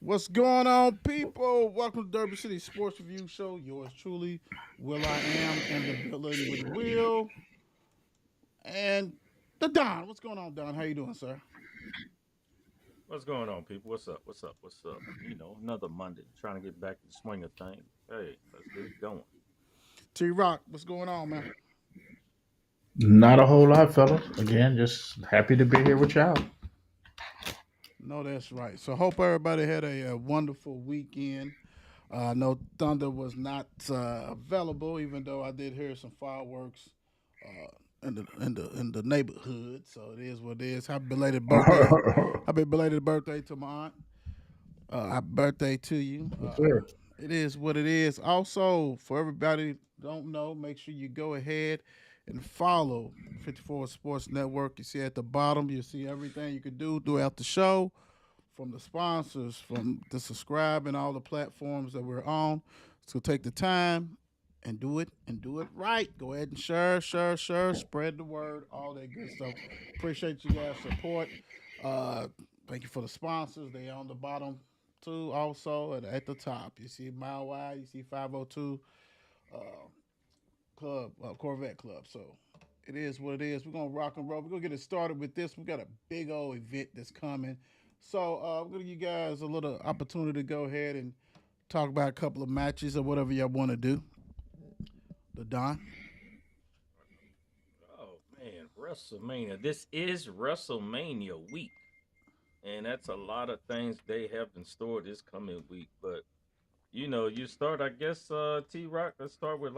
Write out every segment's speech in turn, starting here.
What's going on, people? Welcome to Derby City Sports Review Show. Yours truly, Will I Am in the building with Will and the Don. What's going on, Don? How you doing, sir? What's going on, people? What's up? What's up? What's up? Another Monday, trying to get back to the swing of things. Hey, let's get it going. T Rock, what's going on, man? Not a whole lot, fellas. Again, just happy to be here with y'all. No, that's right. So, hope everybody had a wonderful weekend. No Thunder was not available, even though I did hear some fireworks in the neighborhood. So it is what it is. Happy belated birthday! Happy belated birthday to my aunt. Happy birthday to you. Yes, sir. It is what it is. Also, for everybody don't know, make sure you go ahead and follow 54 Sports Network. You see at the bottom, you see everything you can do throughout the show, from the sponsors, from the subscribe and all the platforms that we're on. So take the time and do it right. Go ahead and share, spread the word, all that good stuff. Appreciate you guys' support. Uh, Thank you for the sponsors. They on the bottom too. Also at the top, you see Mile Wide, you see 502 uh, Club, Corvette Club. So it is what it is. We're gonna rock and roll. We're gonna get it started with this. We got a big old event that's coming. So I'm gonna give you guys a little opportunity to go ahead and talk about a couple of matches or whatever y'all want to do. The Don. Oh man, WrestleMania. This is WrestleMania week, and that's a lot of things they have in store this coming week. But you start. I guess T Rock. Let's start with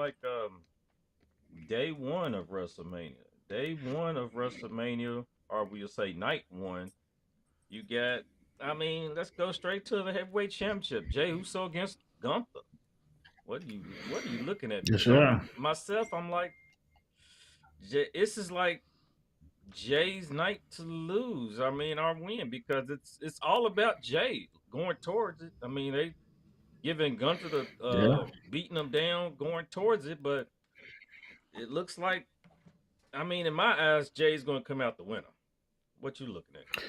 day one of WrestleMania. Day one of WrestleMania, or we'll say night one. You got. Let's go straight to the heavyweight championship. Jey Uso against Gunther. What are you looking at? Yes, Because sir. I'm like, this is like Jay's night to lose. Our win, because it's all about Jay going towards it. They giving Gunter the Yeah. beating him down, going towards it, but it looks like, in my eyes, Jay's going to come out the winner. What you looking at?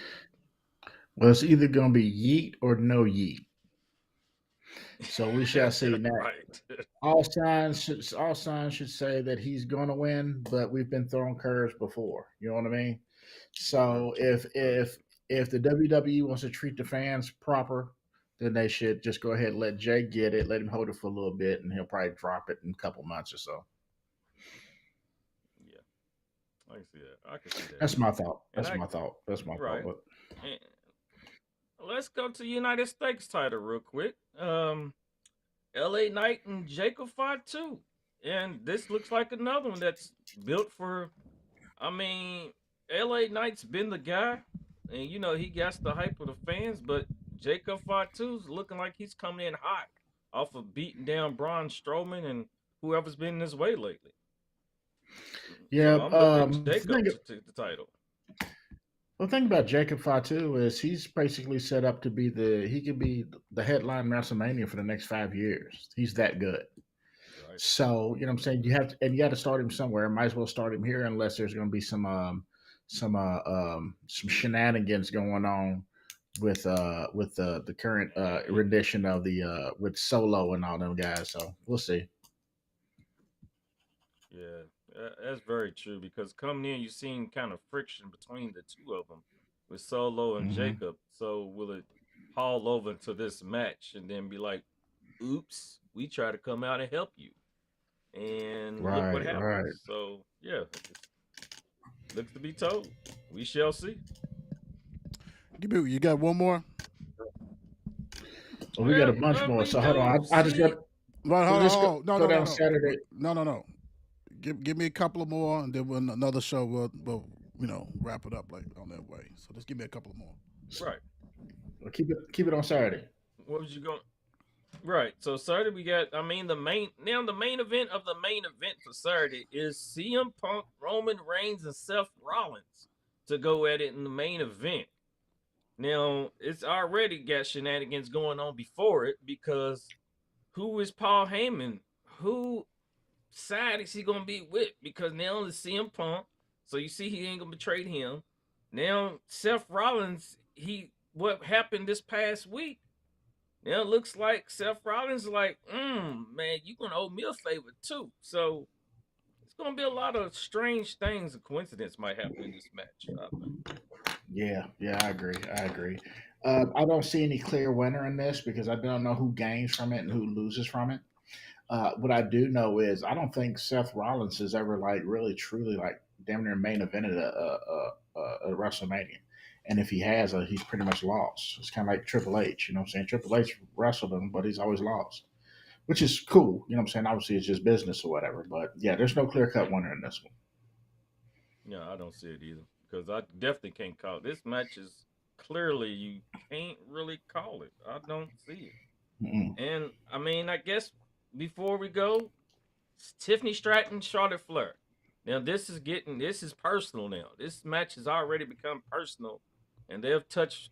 Well, it's either going to be yeet or no yeet. So we shall see. Now, Right. all signs should say that he's going to win, but we've been thrown curves before. You know what I mean? Very So true. if the WWE wants to treat the fans proper, then they should just go ahead and let Jay get it, let him hold it for a little bit, and he'll probably drop it in a couple months or so. Yeah, I can see that. I can see that That's too. my thought. And That's my thought. That's my thought. right. But And let's go to United States title real quick. LA Knight and Jacob Fatu. And this looks like another one that's built for, I mean, LA Knight's been the guy, and he gets the hype of the fans, but Jacob Fatu's looking like he's coming in hot off of beating down Braun Strowman and whoever's been in his way lately. yeah, So I'm looking at the Jacob thing to take the title. the thing about Jacob Fatu is he's basically set up to be he could be the headline WrestleMania for the next 5 years. He's that good. Right. So you know what I'm saying. You got to start him somewhere. Might as well start him here unless there's going to be some shenanigans going on with the current rendition of the with Solo and all them guys. So we'll see. Yeah, that's very true, because coming in, you seen kind of friction between the two of them with Solo and Hmm. Jacob. So will it haul over into this match and then be like, oops, we try to come out and help you? And look what Right, right. happens. So, yeah, it looks to be told. We shall see. You got one more? Well, we got a Well, bunch more. we So hold do. on. I just got. See, Right, We'll hold on, just hold on. No, go no, no, down no, Saturday. no, no, no. Give me a couple of more, and then another show we'll wrap it up like on that way. So just give me a couple of more. right. We'll keep it on Saturday. What was you going? Right. So Saturday we got. The main event of the main event for Saturday is CM Punk, Roman Reigns, and Seth Rollins to go at it in the main event. Now it's already got shenanigans going on before it, because who is Paul Heyman? Who side is he gonna be with? Because now it's CM Punk, so you see he ain't gonna betray him. Now Seth Rollins, he what happened this past week? Now it looks like Seth Rollins like, man, you gonna owe me a favor too. So it's gonna be a lot of strange things and coincidence might happen in this match, I think. Yeah, yeah, I agree. I agree. I don't see any clear winner in this because I don't know who gains from it and who loses from it. What I do know is I don't think Seth Rollins has ever like really truly like damn near main evented a WrestleMania, and if he has, he's pretty much lost. It's kind of like Triple H, you know what I'm saying? Triple H wrestled him, but he's always lost, which is cool. You know what I'm saying? Obviously, it's just business or whatever. But yeah, there's no clear cut winner in this one. No, I don't see it either because I definitely can't call it. This match is clearly you can't really call it. I don't see it. Mm-mm. And I mean, I guess before we go, Tiffany Stratton, Charlotte Flair. Now this is personal now. This match has already become personal, and they've touched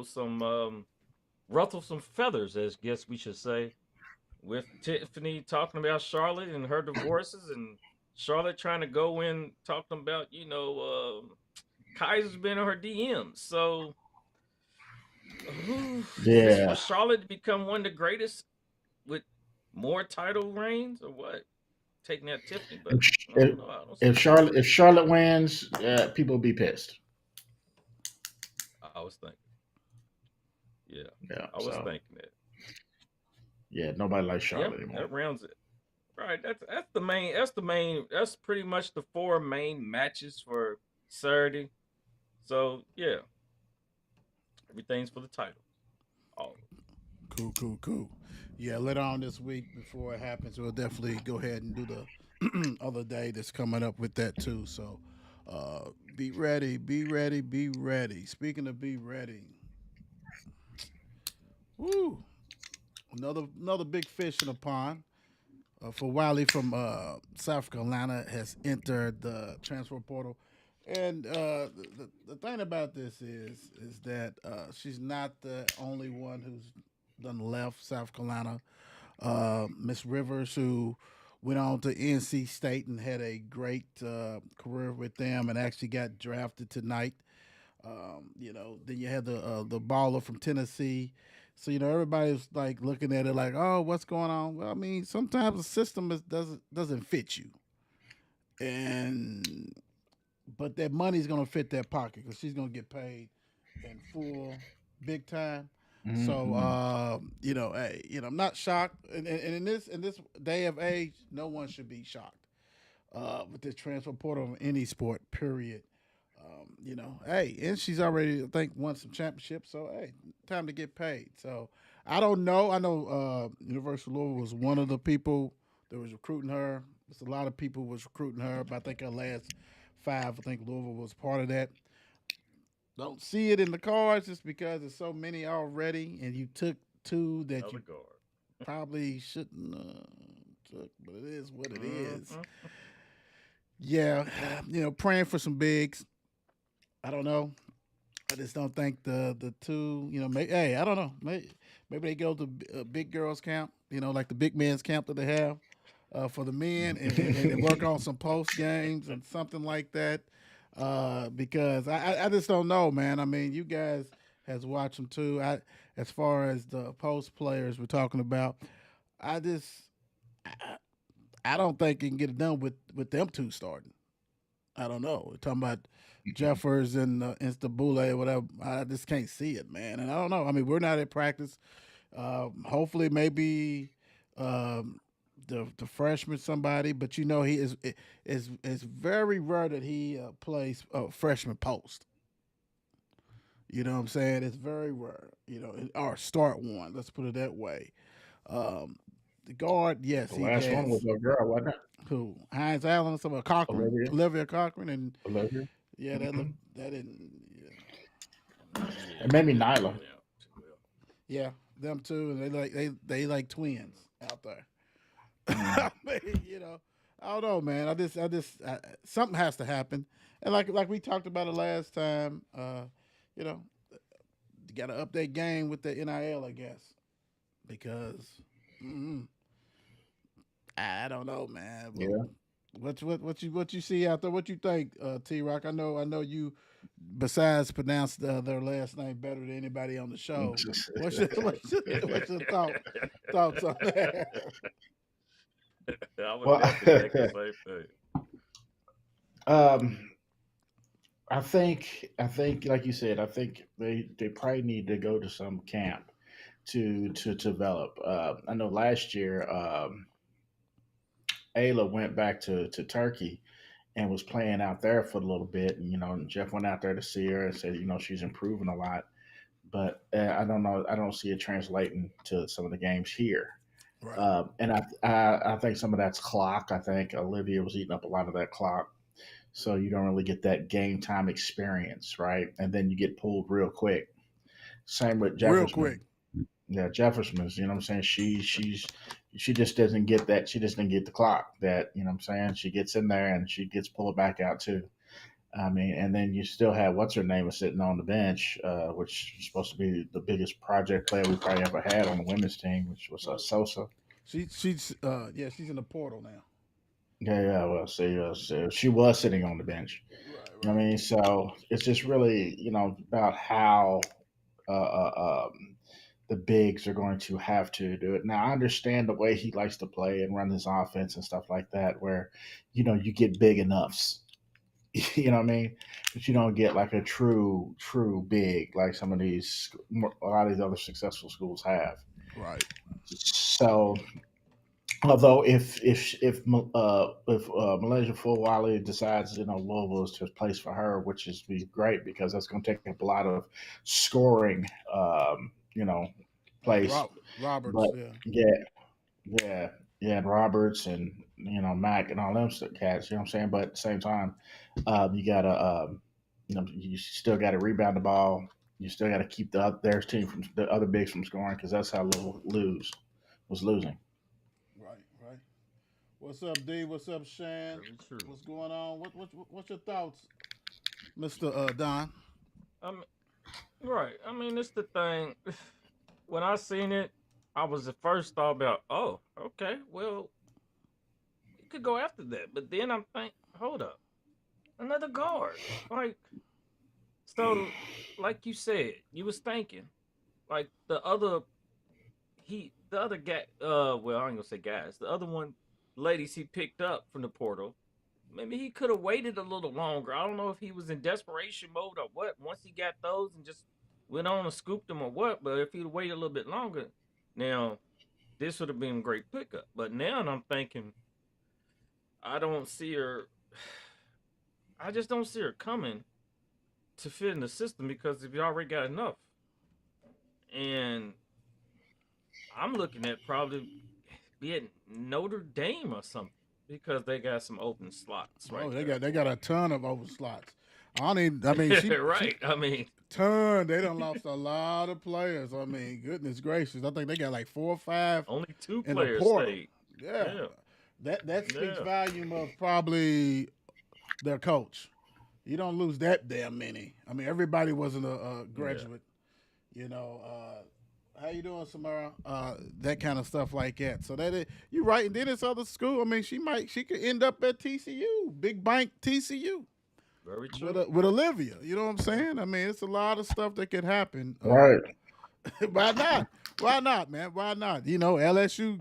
some ruffled some feathers, as guess we should say, with Tiffany talking about Charlotte and her divorces, and Charlotte trying to go in talking about Kaiser's been in her DMs. So is this for Yeah, Charlotte to become one of the greatest with more title reigns or what? Taking out Tiffany, but if I if, don't know. I don't see if it. Charlotte wins, people will be pissed. I was thinking, yeah, Yeah, I was so thinking that. yeah, nobody likes Yeah, Charlotte anymore. that rounds it. Right, that's the main. That's the main. That's pretty much the four main matches for Saturday. So yeah, everything's for the title. All of it. Cool, cool, cool. Yeah, later on this week before it happens, we'll definitely go ahead and do the other day that's coming up with that too. So be ready, be ready, be ready. Speaking of be ready, woo, another big fish in the pond. For Wiley from South Carolina has entered the transfer portal. And the thing about this is that she's not the only one who's done left South Carolina. Miss Rivers, who went on to NC State and had a great career with them, and actually got drafted tonight. Then you had the baller from Tennessee. So everybody's like looking at it like, oh, what's going on? Well, I mean, sometimes the system doesn't fit you, and but that money's gonna fit that pocket because she's gonna get paid in full, big time. So Mm-hmm. hey, I'm not shocked, and in this day of age, no one should be shocked with this transfer portal of any sport. Period. Hey, and she's already I think won some championships, so hey, time to get paid. So I don't know. I know University of Louisville was one of the people that was recruiting her. There's a lot of people was recruiting her, but I think her last five, I think Louisville was part of that. Don't see it in the cards just because there's so many already, and you took two that Another you guard. probably shouldn't took, but it is what it is. Mm-hmm. Yeah, praying for some bigs. I don't know. I just don't think the two, hey, I don't know. Maybe they go to big girls camp, like the big men's camp that they have for the men, and work on some post games and something like that. Because I just don't know, man. I mean, you guys has watched them too. As far as the post players we're talking about, I just I, I don't think you can get it done with them two starting. I don't know. We're talking about Jeffers and Instabule or whatever. I just can't see it, man. And I don't know. I mean, we're not at practice. Hopefully, maybe um, the freshman somebody, but he is very rare that he plays freshman post. You know what I'm saying? It's very rare. Or start one. Let's put it that way. Um, the guard, yes, The he last one has. was a girl, wasn't it? Who? Hines Allen, some of Cochran, Olivia. Olivia Cochran, and Olivia. yeah, Mm-hmm. that didn't. Yeah, And Yeah, maybe it didn't Nyla. turn out too well. yeah, them two, and they like twins out there. Mm. I mean, I don't know, man. Something has to happen, and like we talked about it last time. You know, you got to update game with the NIL, I guess, because mm, I don't know, man. But Yeah. what you see out there? What you think, T Rock? I know besides pronounce their last name better than anybody on the show. What's your thoughts on that? I would Well, definitely think the same thing. um, I think, like you said, I think they probably need to go to some camp to develop. I know last year, Ayla went back to Turkey and was playing out there for a little bit, and and Jeff went out there to see her and said, she's improving a lot. But I don't know, I don't see it translating to some of the games here. Right. And I think some of that's clock. I think Olivia was eating up a lot of that clock, so you don't really get that game time experience, right? And then you get pulled real quick. Same with Real Jefferson. quick. Yeah, Jefferson's. You know what I'm saying? She just doesn't get that. She just didn't get the clock. That what I'm saying? She gets in there and she gets pulled back out too. I mean, and then you still have what's her name is sitting on the bench, which is supposed to be the biggest project player we probably ever had on the women's team, which was Sosa. She's in the portal now. Yeah, yeah. Well, see, so she was sitting on the bench. Right, I right. mean, so it's just really, about how uh, the bigs are going to have to do it. Now, I understand the way he likes to play and run his offense and stuff like that, where, you get big enoughs. You know what I mean? But you don't get like a true big like some of a lot of these other successful schools have. Right. So, although if Malaysia Fulwale decides Louisville is just place for her, which is be great because that's going to take up a lot of scoring, place. Roberts, But yeah. yeah, yeah, yeah, and Roberts and Mac and all them cats. You know what I'm saying? But at the same time, you gotta you still got to rebound the ball. You still got to keep their team from the other bigs from scoring because that's how Louisville was losing. Right, right. What's up, D? What's up, Shan? Very true. What's going on? What's your thoughts, Mister Don? I mean, right. I mean, it's the thing. When I seen it, I was at first thought about, oh, okay, well, you could go after that. But then I'm think, hold up, another guard. Like, so, like you said, you was thinking, like the other guy, well, I ain't gonna say guys, the other one, ladies he picked up from the portal. Maybe he could have waited a little longer. I don't know if he was in desperation mode or what. Once he got those and just went on and scooped them or what. But if he'd waited a little bit longer, now this would have been a great pickup. But now I'm thinking, I don't see her. I just don't see her coming to fit in the system because if you already got enough, and I'm looking at probably be at Notre Dame or something because they got some open slots right Oh, they there got they for got a ton of over slots. I don't even. I mean, she her. Right. I mean, ton. They done lost a lot of players. I mean, goodness gracious. I think they got like 4 or 5 only two in the players portal. stayed. Yeah, Yeah. that speaks Yeah. volume of probably their coach. You don't lose that damn many. I mean, everybody wasn't a Yeah. graduate. You know, how you doing, Samara? That kind of stuff like that. So you're right. And then it's other school. I mean, she could end up at TCU, big bank TCU Very with true. with Olivia. You know what I'm saying? I mean, it's a lot of stuff that could happen. Right. Why not? Why not, man? Why not? LSU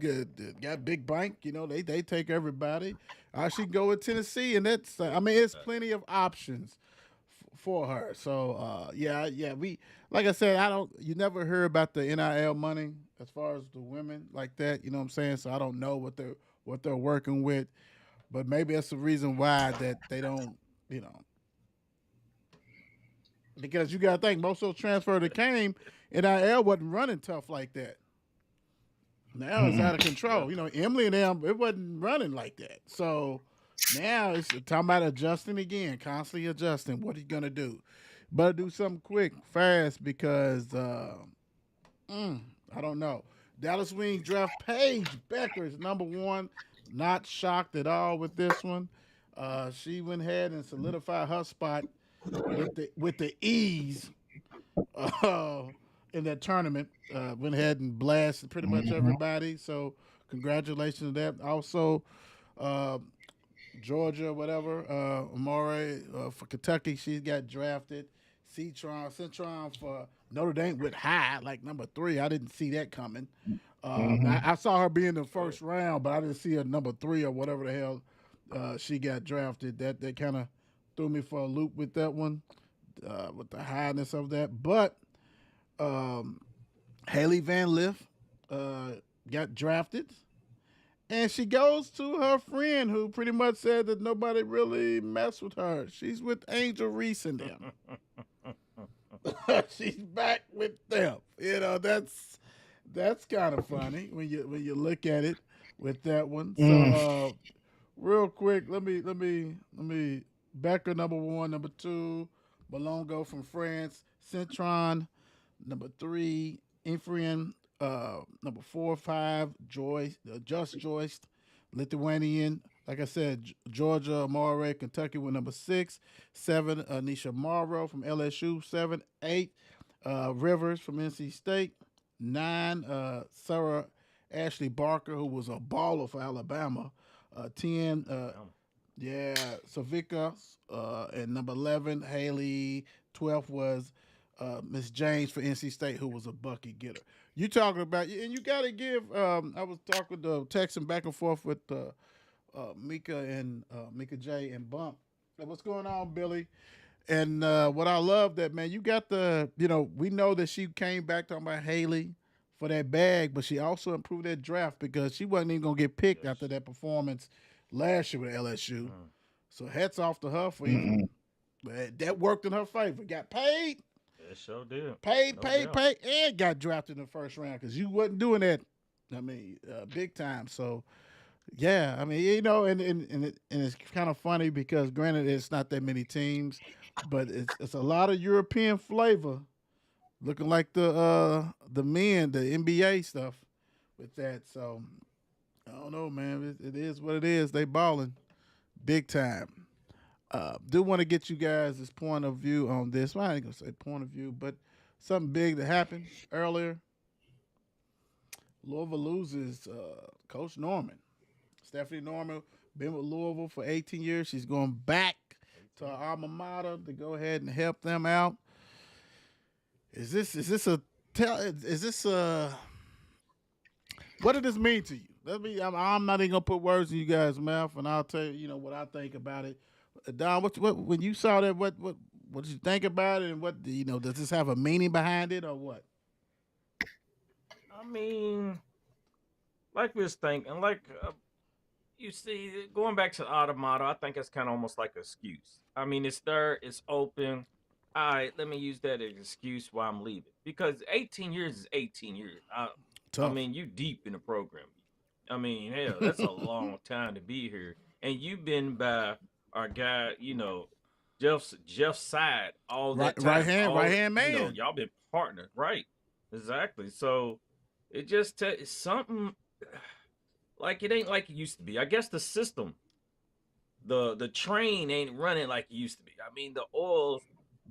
got big bank. They take everybody. She can go with Tennessee, and that's. I mean, it's plenty of options for her. So yeah, yeah. We like I said, I don't. You never hear about the NIL money as far as the women like that. You know what I'm saying? So I don't know what they're working with, but maybe that's the reason why that they don't. You know, because you got to think most of those transfer that came, NIL wasn't running tough like that. Now it's out of Mm-mm. Yeah. control. Emily and them, it wasn't running like that. So now it's talking about adjusting again, constantly adjusting. What are you gonna do? Better do something quick, fast, because mm, I don't know. Dallas Wings draft Paige Becker is number one. Not shocked at all with this one. She went ahead and solidified her spot with the ease uh, in that tournament. Went ahead and blasted pretty much Mhm. everybody. So congratulations to that. Also, uh, Georgia, whatever. Amore for Kentucky, she got drafted. Centron for Notre Dame went high, like number 3. I didn't see that coming. Hmm. I saw her be in the Oh, first round, but I didn't see her number 3 or whatever the hell she got drafted. That kind of threw me for a loop with that one, with the highness of that. But um, Haley Van Lith uh, got drafted. And she goes to her friend who pretty much said that nobody really messed with her. She's with Angel Reese and them. She's back with them. That's kind of funny when you look at it with that one. So Mm. real quick, let me Becker number 1, number 2, Malongo from France, Centron number 3, Infrian number 4, 5, Joyce, Just Joyce, Lithuanian. Like I said, Georgia, Amore, Kentucky with number 6, 7, Anisha Morrow from LSU, 7, 8, Rivers from NC State, 9, Sarah Ashley Barker, who was a baller for Alabama, 10, damn. yeah, Savika, and number 11, Haley. 12 was Miss James for NC State, who was a bucket getter. You talking about, and you got to give. I was talking to texting back and forth with Mika and Mika J and Bump. What's going on, Billy? And what I love that, man, you got we know that she came back talking about Haley for that bag, but she also improved that draft because she wasn't even gonna get picked Yes. after that performance last year with LSU. Mm, So hats off to her for Mm-mm. even that worked in her favor. Got paid, it sure did. paid, No paid, doubt. paid, and got drafted in the first round because you wasn't doing that. Big time. So yeah, I mean, and it's kind of funny because granted, it's not that many teams, but it's a lot of European flavor, looking like the men, the NBA stuff with that. So I don't know, man. It is what it is. They balling big time. Do want to get you guys' this point of view on this. Well, I ain't gonna say point of view, but something big that happened earlier. Louisville loses Coach Norman. Stephanie Norman been with Louisville for 18 years. She's going back to her 18. alma mater to go ahead and help them out. Is this a tell? Is this a what did this mean to you? I'm not even gonna put words in you guys' mouth, and I'll tell you, what I think about it. Don, what when you saw that, what did you think about it, and what does this have a meaning behind it, or what? I mean, like we was thinking, like you see, going back to the automata, I think it's kind of almost like an excuse. I mean, it's there, it's open. All right, let me use that as an excuse why I'm leaving because 18 years is 18 years. I Tough. mean, you deep in the program. I mean, hell, that's a long time to be here, and you've been by our guy, Jeff's side all Right, that time. right All hand man. y'all been partnered, right? Exactly. So it just it's something like it ain't like it used to be. I guess the system, the train ain't running like it used to be. I mean, the oil,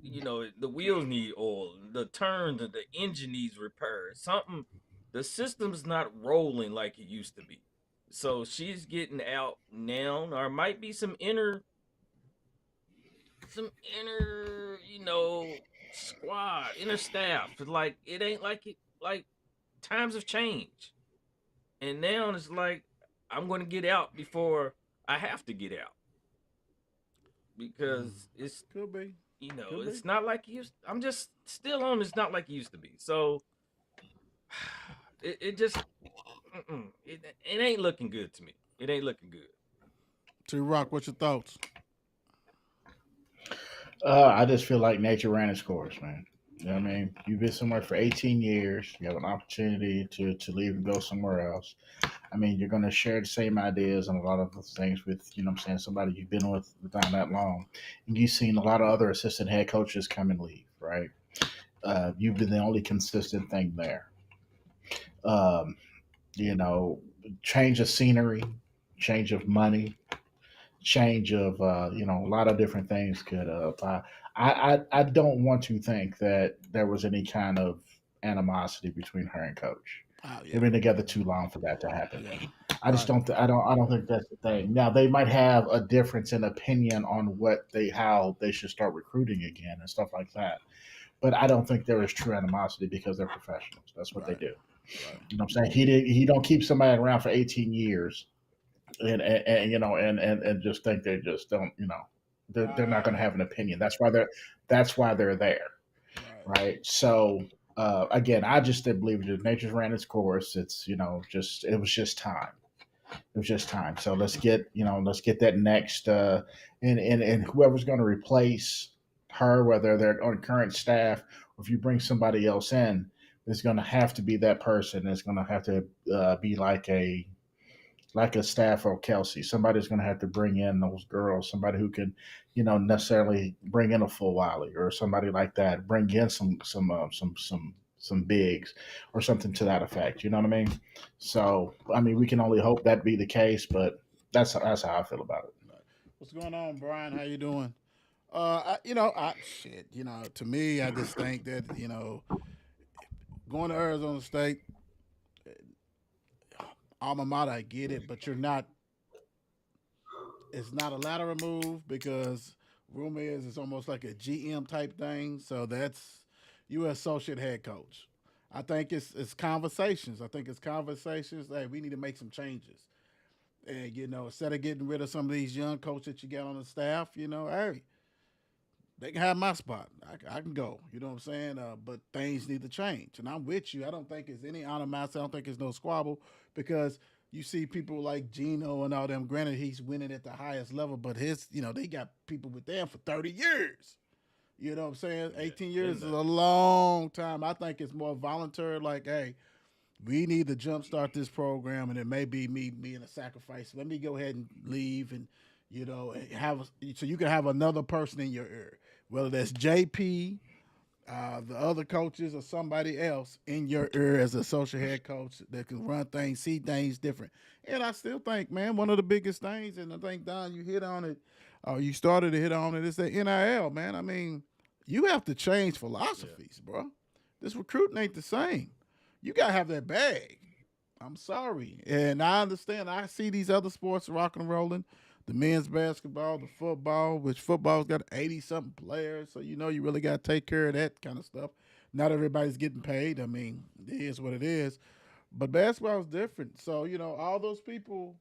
the wheels need oil, the turns, the engine needs repair. Something, the system's not rolling like it used to be. So she's getting out now. Or might be some inner, squad, inner staff. Like it ain't like it. Like times have changed, and now it's like I'm going to get out before I have to get out because it's Could be, could be. it's not like it used. I'm just still on. It's not like it used to be. So it just it ain't looking good to me. It ain't looking good. T Rock, what's your thoughts? I just feel like nature ran its course, man. You know what I mean? You've been somewhere for 18 years. You have an opportunity to leave and go somewhere else. I mean, you're going to share the same ideas and a lot of the things with, what I'm saying, somebody you've been with down that long. And you've seen a lot of other assistant head coaches come and leave, right? You've been the only consistent thing there. Um, you know, change of scenery, change of money, change of a lot of different things could apply. I don't want to think that there was any kind of animosity between her and coach. Oh They've yeah, been together too long for that to happen. yeah. I just Right. don't. I don't think that's the thing. Now they might have a difference in opinion on how they should start recruiting again and stuff like that. But I don't think there is true animosity because they're professionals. That's what they Right. do. Right. You know what I'm saying? He don't keep somebody around for 18 years and you know and just think they just don't they're not going to Right. have an opinion. That's why they're there, Right. right? So again, I just didn't believe it. Nature's ran its course. It's just it was just time. It was just time. So let's get that next and whoever's going to replace her, whether they're on current staff or if you bring somebody else in, it's going to have to be that person. It's going to have to be like a staff or Kelsey. Somebody's going to have to bring in those girls. Somebody who can, necessarily bring in a full Wiley or somebody like that. Bring in some bigs or something to that effect. You know what I mean? So I mean, we can only hope that be the case, but that's how I feel about it. Right. What's going on, Brian? How you doing? Shit. To me, I just think that going to Arizona State, alma mater, I get it, but you're not. It's not a lateral move because rumor is it's almost like a GM type thing. So that's you associate head coach. I think it's conversations. I think it's conversations. Hey, we need to make some changes. And instead of getting rid of some of these young coaches that you got on the staff, hey, they can have my spot. I can go. You know what I'm saying? But things need to change. And I'm with you. I don't think it's any animosity. I don't think it's no squabble because you see people like Gino and all them. Granted, he's winning at the highest level, but they got people with them for 30 years. You know what I'm saying? Yeah, 18 been years is there. a long time. I think it's more voluntary. Like, hey, we need to jumpstart this program, and it may be me being a sacrifice. Let me go ahead and leave, and so you can have another person in your ear, whether that's JP, the other coaches, or somebody else in your ear as a social head coach that can run things, see things different. And I still think, man, one of the biggest things, and I think Don, you hit on it, or you started to hit on it, is the NIL, man. I mean, you have to change Yeah. philosophies, bro. This recruiting ain't the same. You gotta have that bag. I'm sorry. And I understand. I see these other sports rocking and rolling. The men's basketball, the football, which football's got 80 something players. So you really got to take care of that kind of stuff. Not everybody's getting paid. I mean, it is what it is. But basketball is different. So, all those people,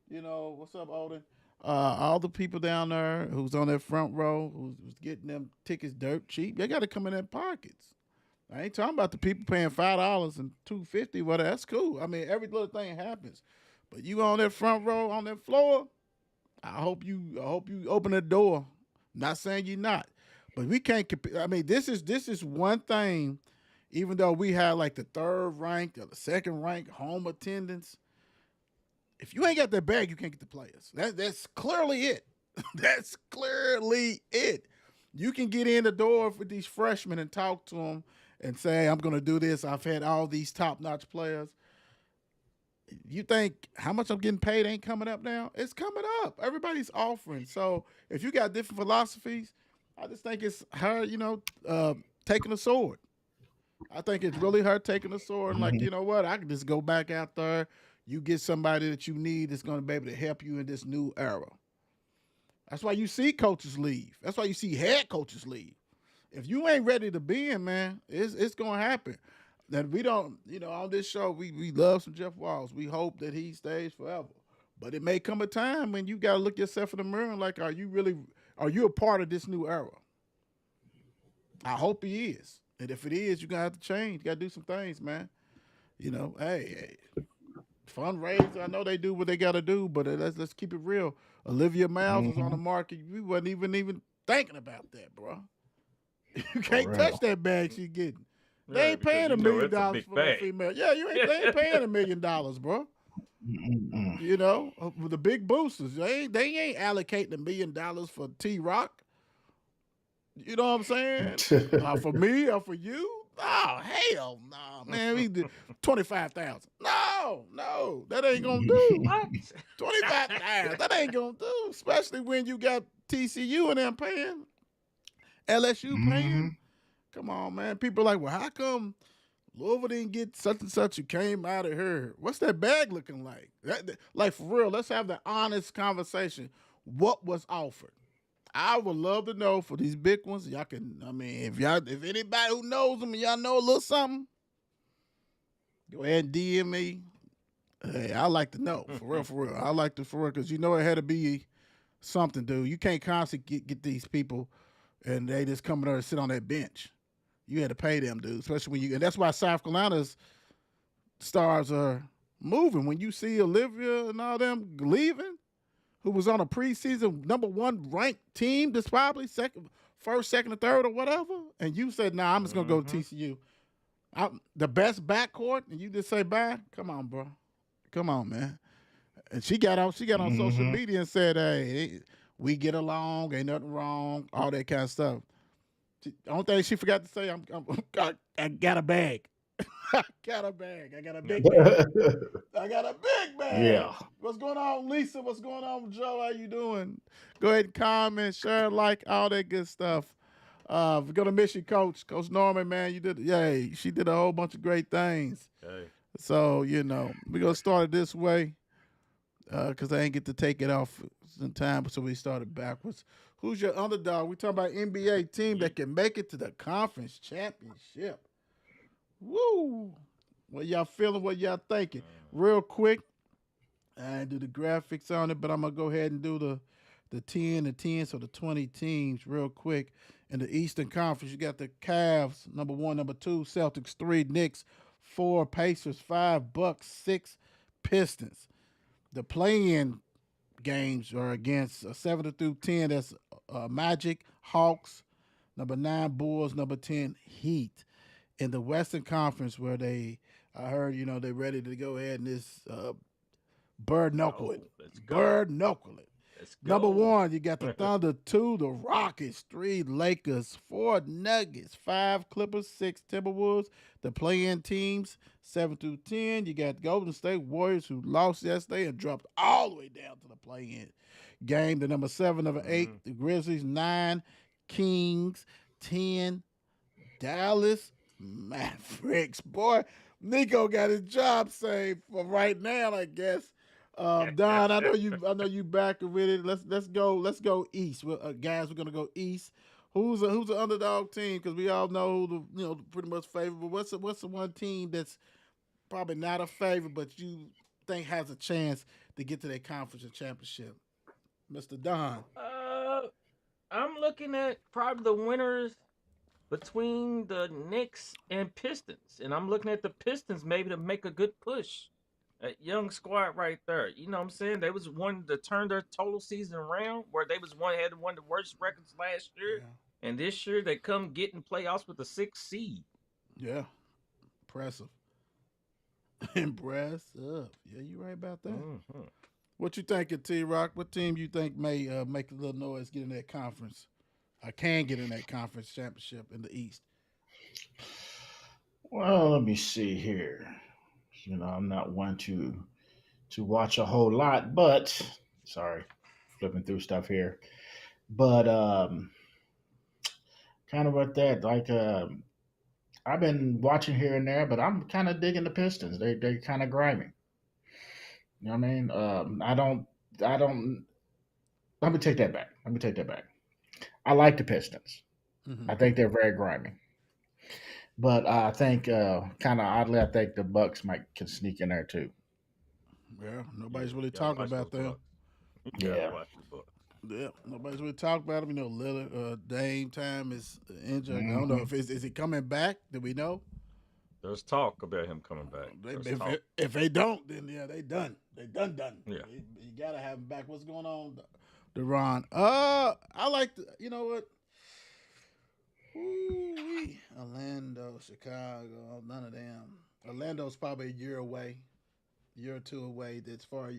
what's up, Alden? All the people down there who's on that front row, who's getting them tickets dirt cheap, they got to come in their pockets. I ain't talking about the people paying $5 and $2.50. Well, that's cool. I mean, every little thing happens. But you on that front row on that floor, I hope you open the door. Not saying you're not, but we can't. I mean, this is one thing. Even though we have like the third rank or the second rank home attendance, if you ain't got that bag, you can't get the players. That's clearly it. That's clearly it. You can get in the door with these freshmen and talk to them and say, I'm going to do this. I've had all these top notch players. You think how much I'm getting paid ain't coming up now? It's coming up. Everybody's offering. So if you got different philosophies, I just think it's her, taking a sword. I think it's really her taking a sword and like, Hmm. you know what? I can just go back out there. You get somebody that you need that's going to be able to help you in this new era. That's why you see coaches leave. That's why you see head coaches leave. If you ain't ready to be in, man, it's gonna happen. That we don't, on this show, we love some Jeff Walls. We hope that he stays forever. But it may come a time when you gotta look yourself in the mirror and like, are you a part of this new era? I hope he is. And if it is, you're gonna have to change. You gotta do some things, man. Hey, fundraise. I know they do what they gotta do, but let's keep it real. Olivia Miles was on the Hmm. market. We wasn't even thinking about that, bro. You For can't touch real. that bag she getting. They Yeah, ain't because paying you a know million it's a dollars big for no bag. female. Yeah, they ain't paying $1 million, bro. Mm-mm. With the big boosters, they ain't allocating $1 million for T Rock. You know what I'm saying? For me or for you? Oh hell no, man. We did 25,000. No, that ain't gonna do. What? 25,000. That ain't gonna do. Especially when you got TCU and them paying, LSU paying. Hmm. Come on, man. People are like, well, how come? Louisville didn't get such and such who came out of here. What's that bag looking like? Like for real, let's have the honest conversation. What was offered? I would love to know for these big ones. Y'all can, I mean, if anybody who knows them and y'all know a little something, go ahead and DM me. Hey, I like to know for real. I like to for real because you know it had to be something, dude. You can't constantly get these people and they just come there and sit on that bench. You had to pay them, dude. Especially when you, and that's why South Carolina's stars are moving. When you see Olivia and all them leaving, who was on a preseason #1 ranked team that's probably first, second, or third, or whatever, and you said, "Nah, I'm just gonna go to TCU." The best backcourt, and you just say bye. Come on, bro. Come on, man. And she got on social media and said, "Hey, we get along, ain't nothing wrong, all that kind of stuff." The only thing she forgot to say, I got a bag. I got a bag. I got a big bag. I got a big bag. Yeah. What's going on, Lisa? What's going on, Joe? How you doing? Go ahead and comment, share, like, all that good stuff. We're gonna miss you, Coach. Coach Norman, man, she did a whole bunch of great things. Okay. So, we're gonna start it this way. Because I didn't get to take it off in time, so we started backwards. Who's your underdog? We talking about NBA team that can make it to the conference championship. Woo! What y'all feeling? What y'all thinking? Real quick, I didn't do the graphics on it, but I'm gonna go ahead and do the 10, so the 20 teams real quick. In the Eastern Conference, you got the Cavs, #1, #2, Celtics 3, Knicks 4, Pacers 5, Bucks 6, Pistons. The play-in games are against 7 through 10. That's Magic, Hawks, #9 Bulls, #10 Heat. In the Western Conference, where I heard they're ready to go ahead and this bird knuckle it. Let's go. Bird knuckle it. Let's go. #1, you got the Thunder, 2, the Rockets, 3, Lakers, 4, Nuggets, 5, Clippers, 6, Timberwolves. The play-in teams, 7 through 10, you got Golden State Warriors, who lost yesterday and dropped all the way down to the play-in game. The #7, #8, the Grizzlies, 9, Kings, 10, Dallas Mavericks. Boy, Nico got his job saved for right now, I guess. Don, I know you backing with it. Let's go east. Guys, we're gonna go east. Who's the underdog team? Because we all know who the pretty much favorite. But what's the one team that's probably not a favorite, but you think has a chance to get to that conference championship? Mr. Don. I'm looking at probably the winners between the Knicks and Pistons, and I'm looking at the Pistons maybe to make a good push. That young squad right there. You know what I'm saying? They was one to turn their total season around, where they was had one of the worst records last year. Yeah. And this year they come getting playoffs with the 6th seed. Yeah. Impressive. Impressive. Yeah, you're right about that. Mm-hmm. What you think of T-Rock? What team you think may make a little noise, get in that conference? I can get in that conference championship in the East. Well, let me see here. I'm not one to watch a whole lot, but sorry, flipping through stuff here. But kind of with that, like I've been watching here and there, but I'm kind of digging the Pistons. They kind of grimy. You know what I mean? I don't. Let me take that back. I like the Pistons. Mm-hmm. I think they're very grimy. But I think, kind of oddly, I think the Bucks can sneak in there too. Yeah, nobody's really talking about them. Yeah, nobody's really talking about them. Lillard, Dame time is injured. Mm-hmm. I don't know if is he coming back? Do we know? There's talk about him coming back. If they don't, then they done. They done. Yeah, you gotta have him back. What's going on, Deron? I like you know what. Ooh, Orlando, Chicago, none of them. Orlando's probably a year or two away. As far as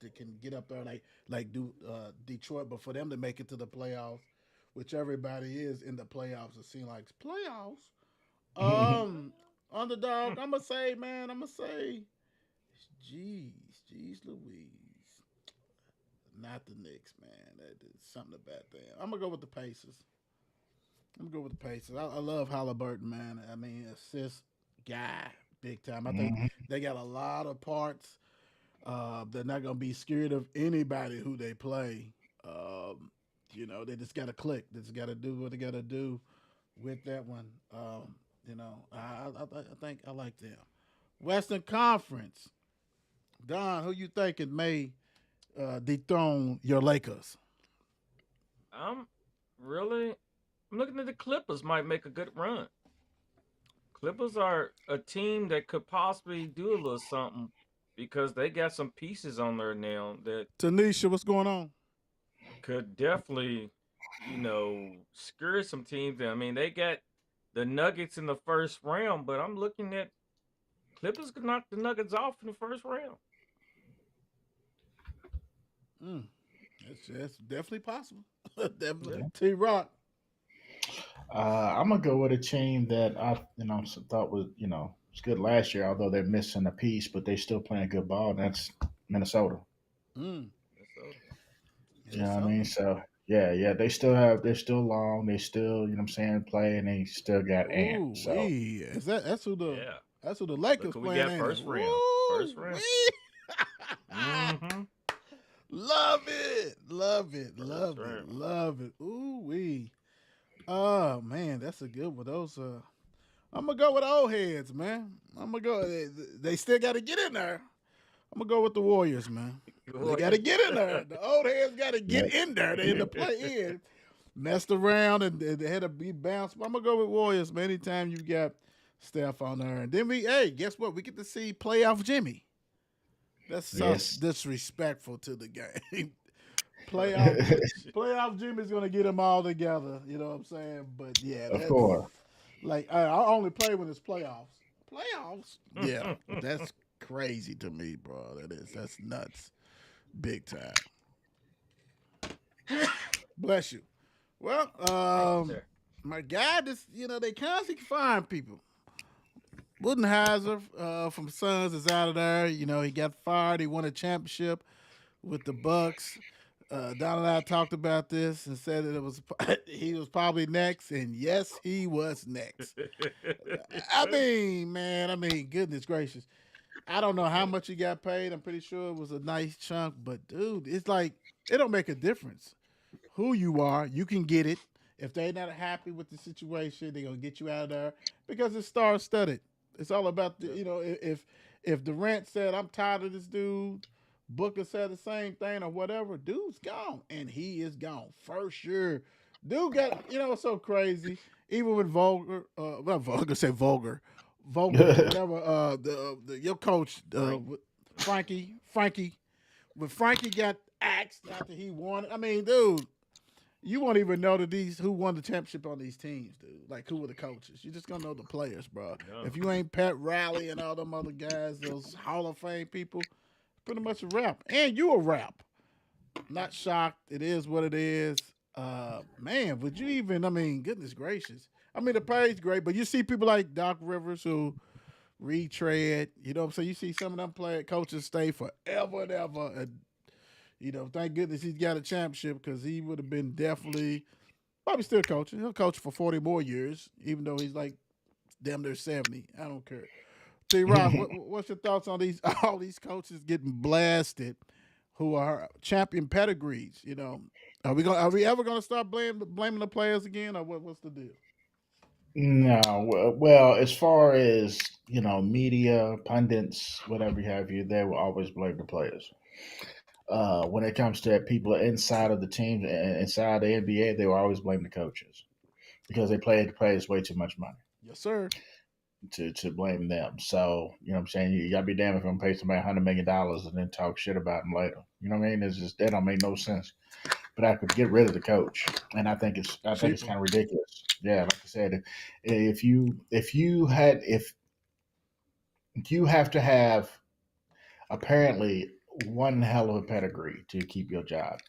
they can get up there like do Detroit, but for them to make it to the playoffs, which everybody is in the playoffs, it seems like playoffs. Underdog. I'm gonna say, geez, Louise, not the Knicks, man. That is something about them. I'm gonna go with the Pacers. I love Halliburton, man. I mean, assists, guy big time. I think Mhm. they got a lot of parts. They're not gonna be scared of anybody who they play. Um, they just gotta click. They just gotta do what they gotta do with that one. I think I like them. Western Conference. Don, who you thinking may dethrone your Lakers? I'm really I'm looking at the Clippers might make a good run. Clippers are a team that could possibly do a little something because they got some pieces on there now that Tanisha, what's going on? could definitely, scare some teams. I mean, they got the Nuggets in the first round, but I'm looking at Clippers could knock the Nuggets off in the first round. Mm, that's definitely possible. Definitely. Yeah. T Rock. I'm gonna go with a team that I, thought was, was good last year. Although they're missing a piece, but they're still playing good ball. And that's Minnesota. Mm, Minnesota. You know what I Minnesota. mean? So yeah, they're still long. They still, play, and they still got Ant. Ooh, So wee. Yeah. That's who the Look Lakers who we playing, got ain't it? first round. First Woo round. wee. Mm-hmm. Love it. Love it. First Love round. it. Love it. Ooh wee. Oh man, that's a good one. Those I'm gonna go with the old heads, man. I'm gonna go. They still got to get in there. I'm gonna go with the Warriors, man. They got to get in there. The old heads got to yeah, get in there. They in the play in. Messed around and they had to be bounced. I'm gonna go with Warriors, man. Anytime you got Steph on there, and then guess what? We get to see playoff Jimmy. That's so yes, disrespectful to the game. playoff Jimmy's gonna get them all together. You know what I'm saying? But yeah, of that's course. like I only play when it's playoffs. Playoffs? Yeah, that's crazy to me, bro. That's nuts, big time. Bless you. Well, Thank you, sir. my guy, they constantly find people. Budenheiser from Suns is out of there. He got fired. He won a championship with the Bucks. Don and I talked about this and said that he was probably next, and yes, he was next. I mean, man, goodness gracious. I don't know how much he got paid. I'm pretty sure it was a nice chunk, but dude, it's like it don't make a difference who you are. You can get it. If they're not happy with the situation, they're gonna get you out of there because it's star studded. It's all about Yep. if Durant said I'm tired of this dude, Booker said the same thing or whatever, dude's gone and he is gone for sure. Dude got it's so crazy. Even with Vulgar, not Vulgar, say Vulgar, Vogel, whatever. Your coach, Frank. Frankie, when Frankie got axed after he won it. I mean, dude, you won't even know who won the championship on these teams, dude. Like who were the coaches? You just gonna know the players, bro. No. If you ain't Pat Riley and all them other guys, those Hall of Fame people, pretty much a rap. And you a rap. Not shocked. It is what it is. Man, would you even? I mean, goodness gracious. I mean, the pay's great, but you see people like Doc Rivers who retread. You know what I'm saying? You see some of them coaches stay forever and ever. And, thank goodness he's got a championship because he would have been definitely probably still coaching. He'll coach for 40 more years, even though he's like damn near 70. I don't care. T. Rock, what's your thoughts on all these coaches getting blasted who are champion pedigrees? Are we ever gonna start blaming the players again, or what's the deal? No, well, as far as media pundits, whatever have you, they will always blame the players. When it comes to people inside of the team and inside the NBA, they will always blame the coaches because they pay the players way too much money Yes, sir. to blame them. So what I'm saying, you gotta be damned if I'm gonna pay somebody $100 million and then talk shit about them later. You know what I mean? It's just that don't make no sense. But I could get rid of the coach, and I think it's Cheaper. kind of ridiculous. Yeah, like I said, if you have to have apparently one hell of a pedigree to keep your job.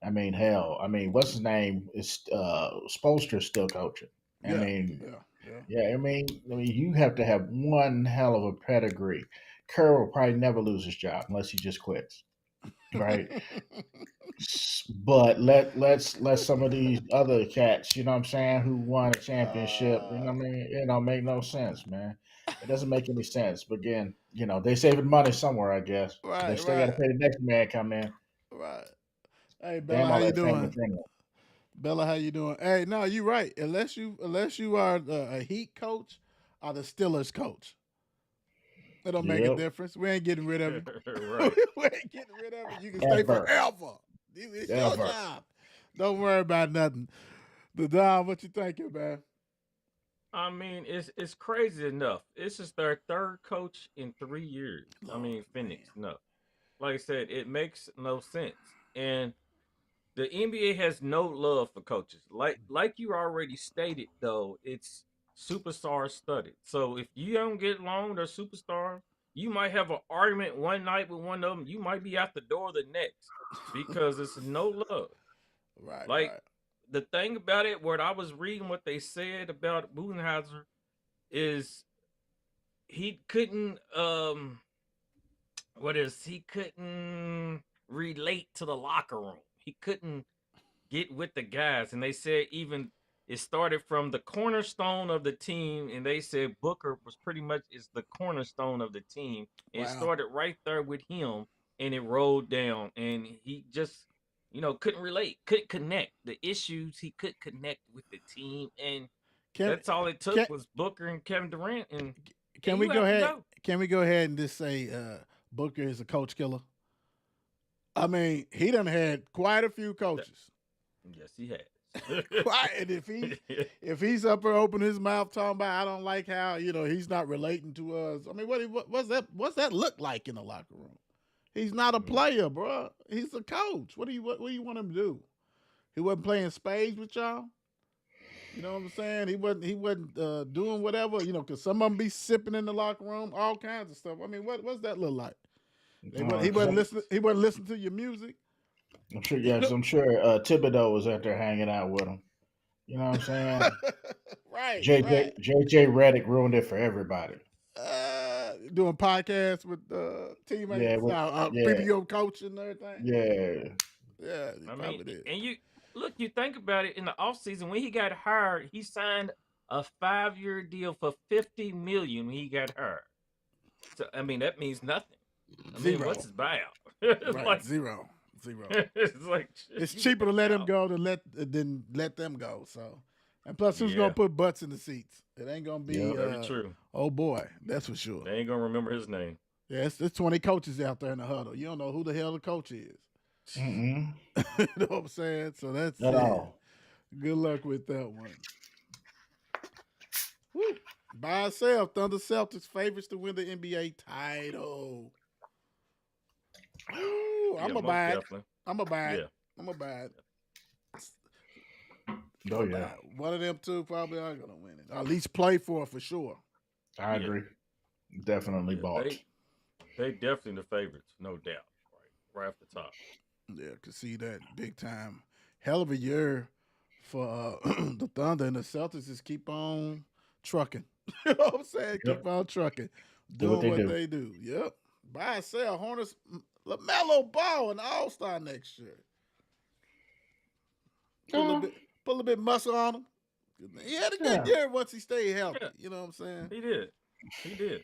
I mean, hell, what's his name is Spolster's still coaching. I Yeah, mean, yeah, yeah. yeah, you have to have one hell of a pedigree. Kerr will probably never lose his job unless he just quits, right? But let some of these other cats, you know what I'm saying, who won a championship, you know uh, what I mean? It don't make no sense, man. It doesn't make any sense. But again, they saving money somewhere, I guess. They Right, still got to right, pay the next man come in. right. Hey, Bella, Damn how all you that fame doing? adrenaline. Bella, how you doing? Hey, no, you're right. Unless you are a Heat coach or the Steelers coach, it don't make a Yep. difference. We ain't getting rid of you. Right. We ain't getting rid of you. You can stay Ever. forever. It's your Ever. job. Don't worry about nothing. The Don, what you thinking, man? I mean, it's crazy enough. This is their third coach in 3 years. I Lord, mean, Phoenix. No, like I said, it makes no sense. And the NBA has no love for coaches. Like you already stated, though, it's superstar studded. So if you don't get along with a superstar, you might have an argument one night with one of them. You might be out the door the next because it's no love. right, Like right. the thing about it, what I was reading, what they said about Budenheiser is he couldn't he couldn't relate to the locker room. He couldn't get with the guys. And they said even it started from the cornerstone of the team, and they said Booker was pretty much is the cornerstone of the team. And it Wow. started right there with him, and it rolled down, and he just couldn't relate, couldn't connect. The issues he could connect with the team, and Can that's all it can took was Booker and Kevin Durant, and can we you go have to ahead? go. Can we go ahead and just say Booker is a coach killer? I mean, he done had quite a few coaches. Yes, he has. Quite, and if he's up there opening his mouth talking about I don't like how he's not relating to us. I mean, what's that look like in the locker room? He's not a player, bro. He's a coach. What do you want him to do? He wasn't playing spades with y'all. You know what I'm saying? He wasn't doing whatever. Because some of them be sipping in the locker room, all kinds of stuff. I mean, what's that look like? He wasn't listening. He wasn't listening to your music. I'm sure. Yes, I'm sure. Thibodeau was out there hanging out with him. You know what I'm saying? Right, right. JJ Redick ruined it for everybody. Doing podcasts with Yeah, teammates, yeah, people you're coaching and everything. yeah. Yeah, he I mean, probably did. and you think about it in the offseason when he got hired, he signed a 5-year deal for $50 million when he got hired. So I mean, that means nothing. I mean, Zero. what's his buyout? Right, Like, zero. it's like It's you cheaper to let him out. go than let them go. So, and plus, who's Yeah, gonna put butts in the seats? It ain't gonna be. Yep. very true. Oh boy, that's for sure. They ain't gonna remember his name. Yeah, it's 20 coaches out there in the huddle. You don't know who the hell the coach is. Mm-mm. You know what I'm saying? So that's At it. all. Good luck with that one. Woo. By itself, Thunder Celtics favorites to win the NBA title. Ooh, Yeah, I'm a most buy it. definitely. I'm a buy it. Yeah. I'm a buy it. Oh yeah, One of them two probably are gonna win it. Or at least play for it for sure. I Yeah. agree. Definitely Yeah, bought. they definitely the favorites, no doubt. Right off the top. Yeah, could see that big time. Hell of a year for the Thunder, and the Celtics just keep on trucking. You know what I'm saying? Yep. Keep on trucking, Do what doing they what do. they do. Yep. Buy, sell, Hornets, LaMelo Ball, an All Star next year. Put a little bit muscle on him. He had a good Yeah. year once he stayed healthy. Yeah, You know what I'm saying? he did. He did.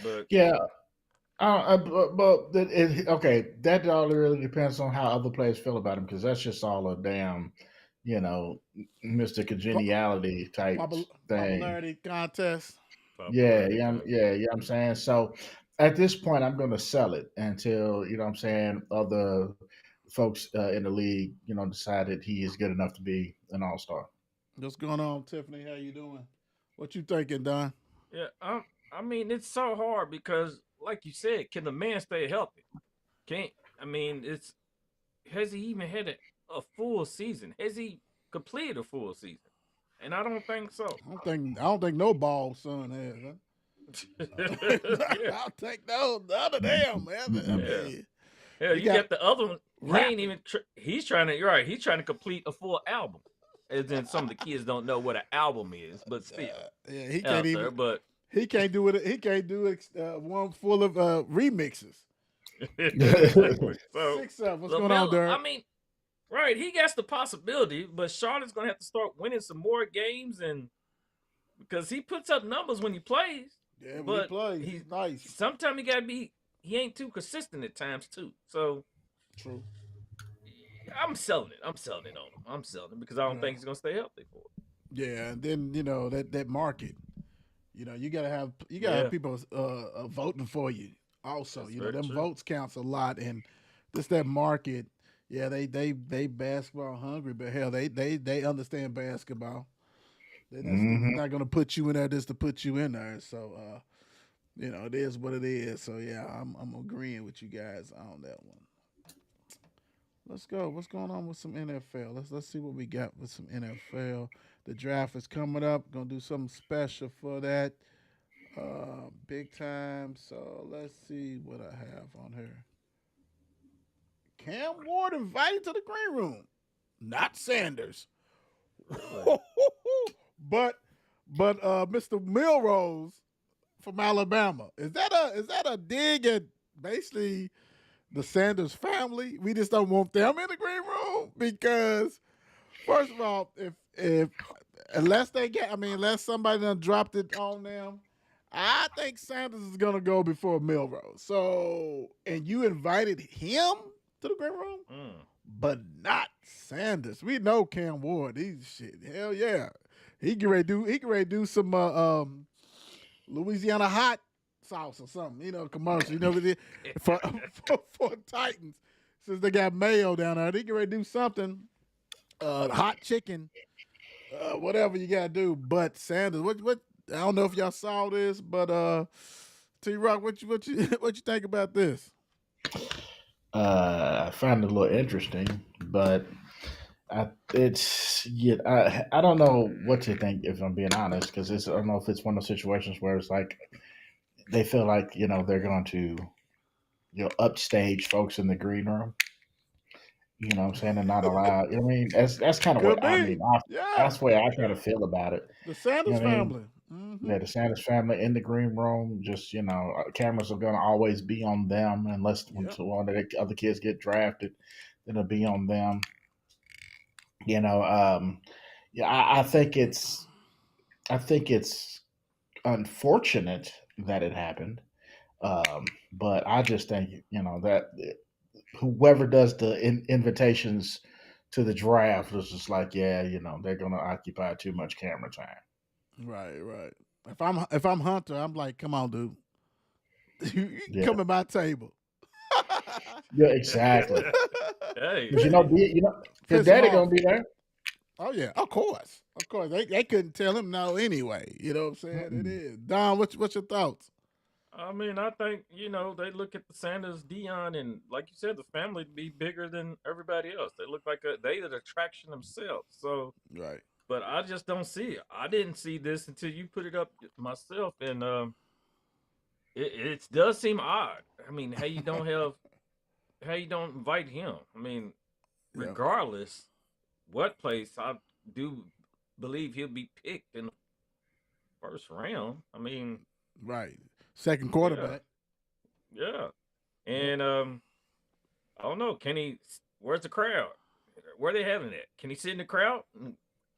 But Yeah. Okay, that all really depends on how other players feel about him because that's just all a damn, Mr. Congeniality type thing. Popularity contest. Yeah, popularity contest. I'm saying. So at this point, I'm going to sell it until, I'm saying, other folks in the league, decided he is good enough to be an all-star. What's going on, Tiffany? How you doing? What you thinking, Don? Yeah, I mean, it's so hard because, like you said, can the man stay healthy? Can't. I mean, has he even had a full season? Has he completed a full season? And I don't think so. I don't think no ball son has. Huh? Yeah, I'll take none of them, man. I yeah. mean, Hell, he you got got the other one. He rap. ain't even. He's trying to. You're right. He's trying to complete a full album. As in, some of the kids don't know what an album is, but still Yeah, he out can't there. even. But He can't do it. He can't do one full of remixes. exactly. So 6 of what's going on, LaMelo, Derek? I mean, right? He got the possibility, but Charlotte's gonna have to start winning some more games, and because he puts up numbers when he plays, Yeah, when he but plays, he he's nice. sometimes he ain't too consistent at times too. So True. I'm selling it. I'm selling it on him. I'm selling it because I don't Yeah. think he's gonna stay healthy for it. Yeah, and then that market. You gotta have Yeah, people voting for you. Also, that's very them true. votes counts a lot, and just that market. Yeah, they basketball hungry, but hell, they understand basketball. They're Hmm. not gonna put you in there just to put you in there. So it is what it is. So yeah, I'm agreeing with you guys on that one. Let's go. What's going on with some NFL? Let's see what we got with some NFL. The draft is coming up. Gonna do something special for that. Big time. So let's see what I have on here. Cam Ward invited to the green room. Not Sanders. Really? but Mr. Milrose from Alabama. Is that a dig at basically the Sanders family? We just don't want them in the green room because first of all, if unless somebody done dropped it on them, I think Sanders is gonna go before Milrose. So, and you invited him to the green room, Mm. but not Sanders. We know Cam Ward. He's shit. Hell yeah, he can ready do some Louisiana hot sauce or something. Commercial. For, for Titans since they got mayo down there, they can ready do something. Hot chicken, whatever you gotta do. But Sanders, what? I don't know if y'all saw this, but T Rock, what you think about this? I found it a little interesting, but I don't know what to think if I'm being honest, because I don't know if it's one of those situations where it's like they feel like they're going to upstage folks in the green room. You know what I'm saying? And not allow. I mean, that's kind of Could what I be, mean. yeah. That's the way I kind Yeah. of feel about it. The You Sanders know what I mean? family. Mm-hmm. Yeah, the Sanders family in the green room. Just cameras are going to always be on them unless when Yep. one of the other kids get drafted, then it'll be on them. You know, yeah, I think it's unfortunate that it happened. But I just think that whoever does the invitations to the draft was just like, yeah, they're gonna occupy too much camera time. Right, right. If I'm Hunter, I'm like, come on, dude, you Yeah, come to my table. yeah, exactly. Hey, Because hey. his Piss him daddy off. gonna be there. Oh yeah, of course, of course. They couldn't tell him no anyway. You know what I'm saying? It Mm-mm. is. Don, what's your thoughts? I mean, I think they look at the Sanders, Dion, and like you said, the family to be bigger than everybody else. They look like they an attraction themselves. So, Right. but I just don't see it. I didn't see this until you put it up myself, and it does seem odd. I mean, how you don't invite him. I mean, Yeah. regardless what place, I do believe he'll be picked in the first round. I mean, Right. Second yeah, quarterback. yeah, Yep. and I don't know. Can he? Where's the crowd? Where they having it? Can he sit in the crowd and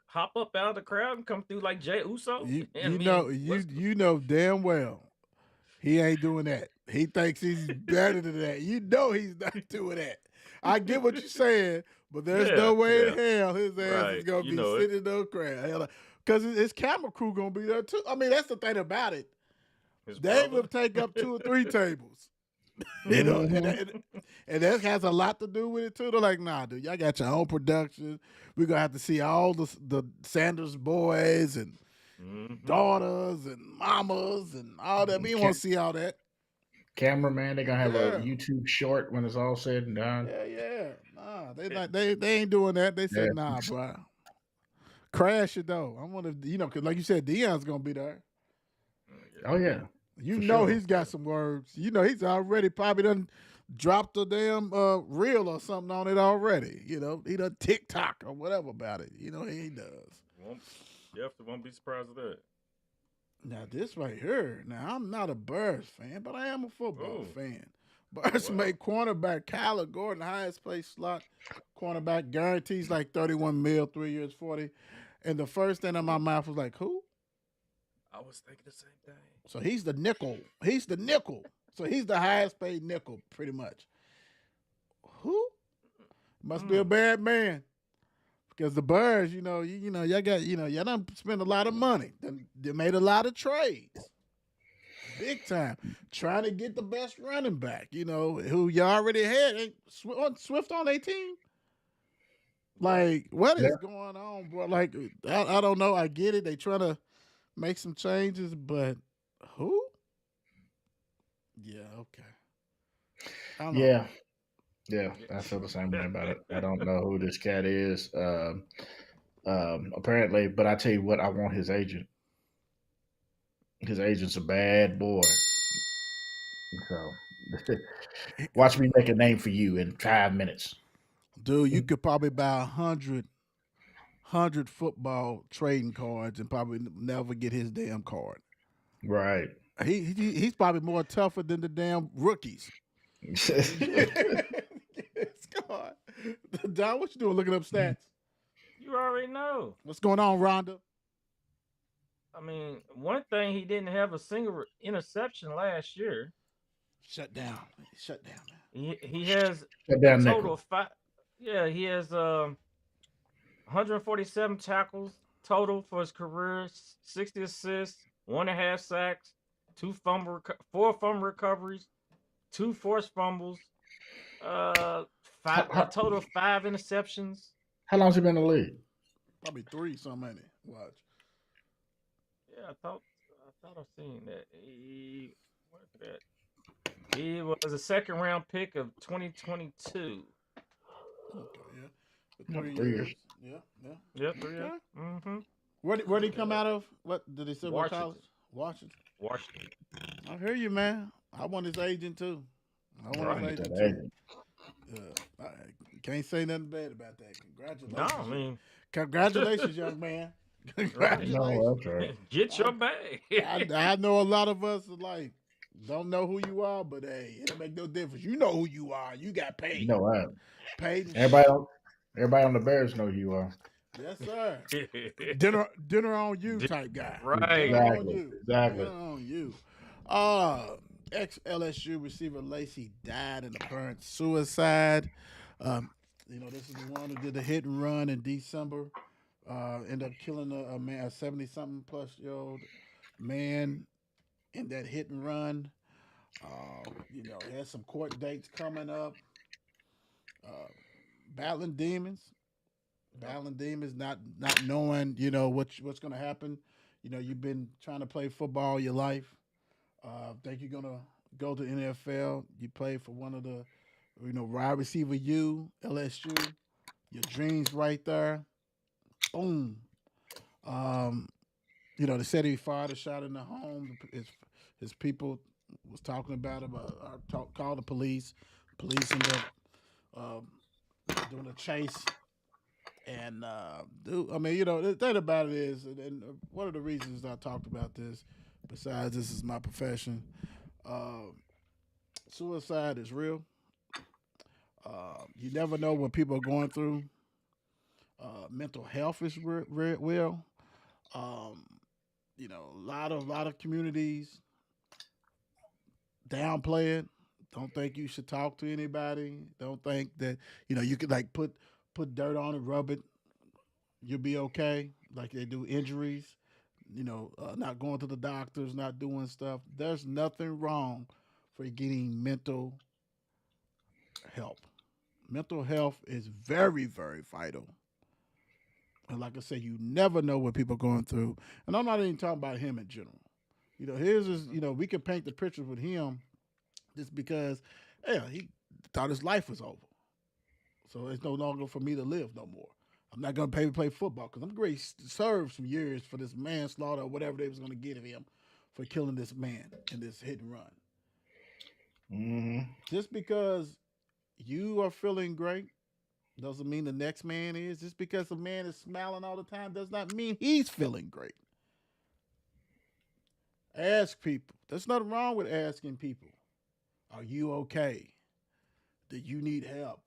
hop up out of the crowd and come through like Jay Uso? You I you know mean, you what's you know damn well he ain't doing that. He thinks he's better than that. You know he's not doing that. I get what you're saying, but there's no yeah, way in yeah, hell his ass is right. gonna You be know it. sitting in no crowd. Because his camera crew gonna be there too. I mean, that's the thing about it. His They brother. will take up 2 or 3 tables. You know, and, Hmm. and and that has a lot to do with it too. They're like, nah, dude, y'all got your own production. We're gonna have to see all the Sanders boys and Hmm. daughters and mamas and all that. We didn't want to see all that. Cameraman, they're gonna have a Yeah, YouTube short when it's all said and done. yeah. Nah, they ain't doing that. They Yeah. said, nah, bro, crash it though. I want to, because like you said, Dion's gonna be there. Oh yeah, You for know sure. he's got some words. You know he's already probably done dropped a damn reel or something on it already. He done TikTok or whatever about it. He does. Won't, definitely won't be surprised at that. Now this right here. Now I'm not a Bears fan, but I am a football Oh, fan. oh Bears wow. made cornerback Kyler Gordon highest paid slot cornerback, guarantees like 31 mil, 3 years, 40. And the first thing in my mouth was like, who? I was thinking the same thing. So he's the nickel. He's the nickel. So he's the highest paid nickel, pretty much. Who? Must be a bad man. Because the Birds, y'all got, y'all done spent a lot of money. They made a lot of trades. Big time. Trying to get the best running back, who you already had. Ain't Swift on their team? Like, what is going on, bro? Like, I don't know. I get it. They trying to make some changes, but who? Yeah, okay. I don't know. Yeah. Yeah, I feel the same way about it. I don't know who this cat is. Apparently, but I tell you what, I want his agent. His agent's a bad boy. So watch me make a name for you in 5 minutes. Dude, you could probably buy 100 football trading cards and probably never get his damn card. Right. He's probably more tougher than the damn rookies. God. Don, what you doing looking up stats? You already know. What's going on, Rhonda? I mean, one thing, he didn't have a single interception last year. Shut down, man. He has Shut down, a total nickel. of 5. Yeah, he has 147 tackles total for his career, 60 assists, 1.5 sacks, 4 fumble recoveries, 2 forced fumbles, a total of 5 interceptions. How long's he been in the league? Probably 3 something, ain't it? Watch. Yeah, I thought I've seen that. He was a second round pick of 2022. Okay, yeah. For 3 years. Yeah. 3 years. Mm-hmm. Where did he come out of? What did he say? What college? Washington. I hear you, man. I want his agent too. I want his agent too. I can't say nothing bad about that. Congratulations. No, I mean, congratulations, young man. Congratulations. No, that's right. Get your bag. I know a lot of us are like don't know who you are, but hey, it'll make no difference. You know who you are. You got paid. You know what? Paid. Everybody on the Bears know who you are. Yes, sir. dinner on you type guy. Right. Exactly. Dinner on you. Ex-LSU receiver Lacey died in apparent suicide. This is the one who did the hit and run in December. Ended up killing a man, a 70-something plus year old man in that hit and run. He has some court dates coming up. Battling demons, not knowing what's going to happen. You've been trying to play football your life. Think you're gonna go to the NFL. You play for one of the wide receiver LSU. Your dreams right there. Boom. They said he fired a shot in the home. His people was talking about him. Called the police. Police ended up doing a chase. And the thing about it is, and one of the reasons I talked about this, besides this is my profession, suicide is real. You never know what people are going through. Mental health is real. A lot of communities downplay it. Don't think you should talk to anybody. Don't think that you could like put dirt on it, rub it, you'll be okay. Like they do injuries, not going to the doctors, not doing stuff. There's nothing wrong for getting mental help. Mental health is very, very vital. And like I said, you never know what people are going through. And I'm not even talking about him in general. Here's his, we can paint the picture with him just because, he thought his life was over. So it's no longer for me to live no more. I'm not going to pay to play football because I'm going to serve some years for this manslaughter or whatever they was going to get of him for killing this man in this hit and run. Mm-hmm. Just because you are feeling great doesn't mean the next man is. Just because a man is smiling all the time does not mean he's feeling great. Ask people. There's nothing wrong with asking people. Are you okay? Do you need help?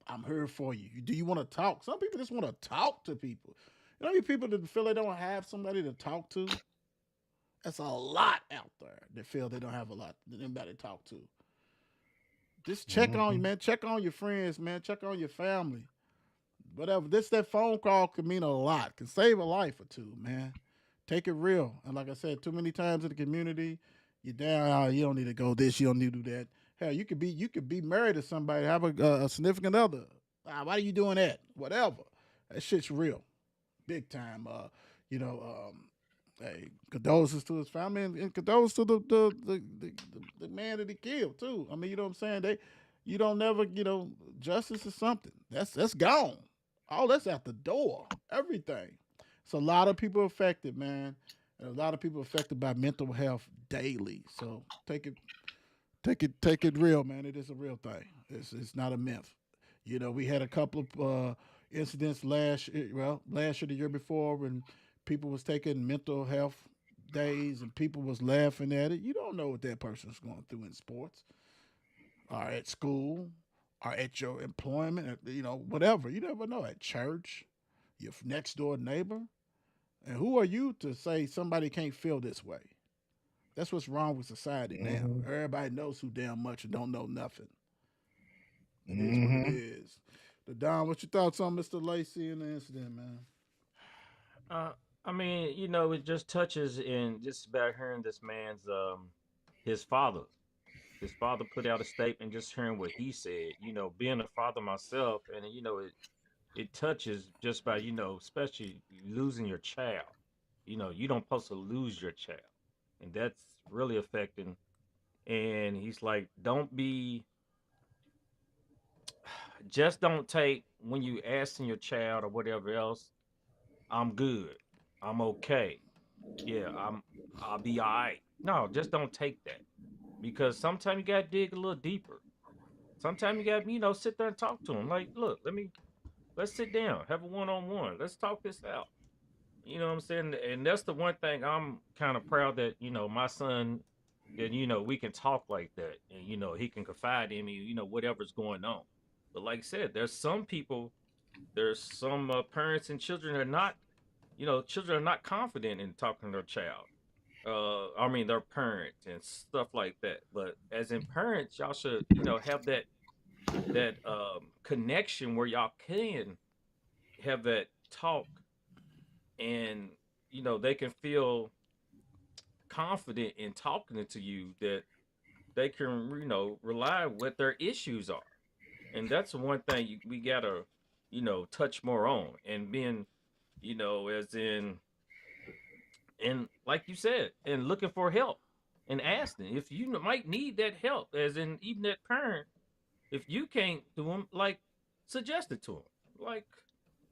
I'm here for you. Do you want to talk? Some people just want to talk to people. You know, people that feel they don't have somebody to talk to. That's a lot out there that feel they don't have a lot, anybody to talk to. Just check on you, Hmm. man. Check on your friends, man. Check on your family. Whatever. This that phone call can mean a lot. Can save a life or two, man. Take it real. And like I said, too many times in the community, you're down. Oh, you don't need to go this. You don't need to do that. Hell, you could be married to somebody, have a significant other. Why are you doing that? Whatever. That shit's real, big time. Hey, condolences to his family and condolences to the man that he killed too. I mean, you know what I'm saying? You don't never, justice is something that's gone. All that's out the door. Everything. It's a lot of people affected, man, and a lot of people affected by mental health daily. So take it real, man. It is a real thing. It's not a myth. We had a couple of incidents last year, the year before, when people was taking mental health days and people was laughing at it. You don't know what that person's going through in sports or at school or at your employment, whatever. You never know. At church, your next door neighbor. And who are you to say somebody can't feel this way? That's what's wrong with society now. Hmm. Everybody knows who damn much and don't know nothing. It is what it Hmm. is. The Don, what your thoughts on Mr. Lacey and the incident, man? Uh, I mean, it just touches in just about hearing this man's his father. His father put out a statement, just hearing what he said. Being a father myself, and it touches just by especially losing your child. You don't supposed to lose your child, and that's really affecting. And he's like, don't be, just don't take when you asking your child or whatever else. I'm good. I'm okay. Yeah, I'll be all right. No, just don't take that, because sometimes you gotta dig a little deeper. Sometimes you gotta, sit there and talk to him. Like, look, let's sit down, have a one on one. Let's talk this out. You know what I'm saying? And that's the one thing I'm kind of proud that, my son, that, we can talk like that, and, he can confide in me, whatever's going on. But like I said, there's some parents and children are not, children are not confident in talking to their child. I mean, their parents and stuff like that. But as in parents, y'all should, have that connection where y'all can have that talk, and they can feel confident in talking to you, that they can rely what their issues are. And that's the one thing we gotta touch more on, and being as in, and like you said, and looking for help and asking if you might need that help, as in even that parent, if you can't do them, like, suggest it to them, like,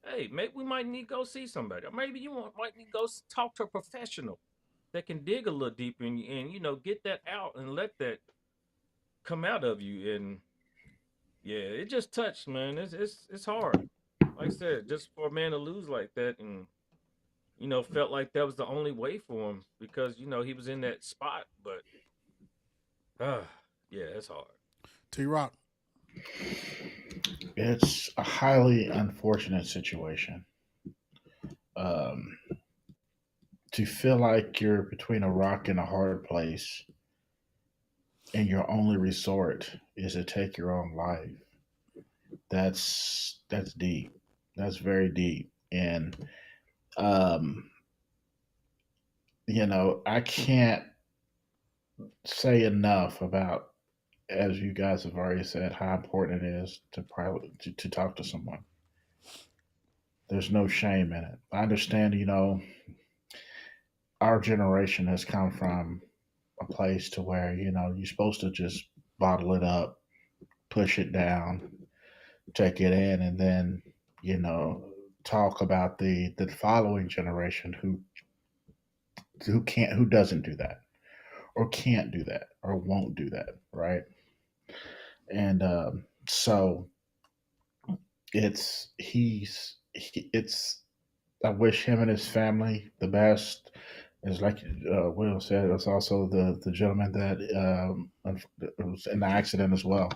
hey, maybe we might need to go see somebody, or maybe might need to go talk to a professional that can dig a little deeper, and get that out and let that come out of you. And yeah, it just touched, man. It's hard. Like I said, just for a man to lose like that, and felt like that was the only way for him, because he was in that spot. But uh yeah, it's hard. T Rock. It's a highly unfortunate situation. Um, to feel like you're between a rock and a hard place, and your only resort is to take your own life. That's deep. That's very deep. And um, I can't say enough about, as you guys have already said, how important it is to talk to someone. There's no shame in it. I understand, our generation has come from a place to where, you're supposed to just bottle it up, push it down, take it in, and then, you know, talk about the following generation who doesn't do that, or can't do that, or won't do that, right? And so it's I wish him and his family the best. It's like Will said. It's also the gentleman that was in the accident as well,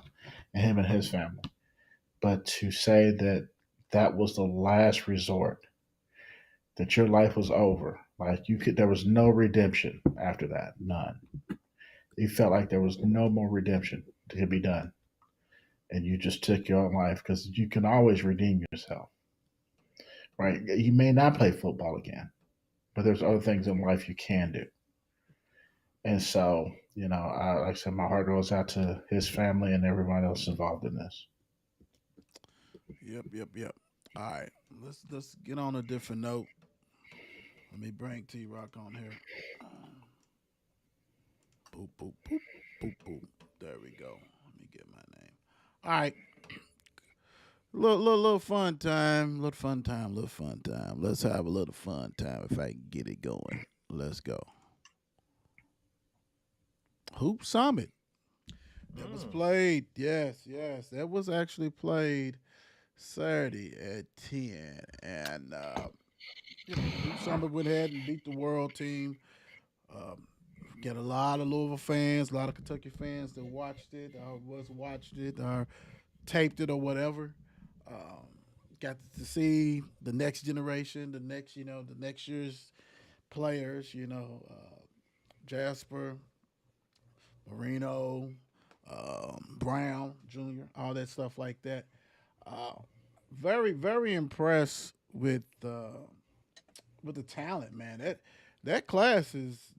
and him and his family. But to say that that was the last resort, that your life was over, Like there was no redemption after that, none. You felt like there was no more redemption to be done, and you just took your own life because you can always redeem yourself, right? You may not play football again, but there's other things in life you can do. And so, like I said, my heart goes out to his family and everyone else involved in this. Yep, yep, yep. All right, let's get on a different note. Let me bring T Rock on here. Boop, boop, boop, boop, boop. There we go. Let me get my name. All right. Little fun time. Little fun time. Little fun time. Let's have a little fun time if I can get it going. Let's go. Hoop Summit. That was played. Yes, yes. That was actually played Saturday at 10. And, Hoop Summit went ahead and beat the world team. Um, Get a lot of Louisville fans, a lot of Kentucky fans that watched it, or was watched it, or taped it, or whatever. Um, Got to see the next generation, the next year's players. Jasper, Marino, Brown Jr., all that stuff like that. Uh, Very, very impressed with the talent, man. That class is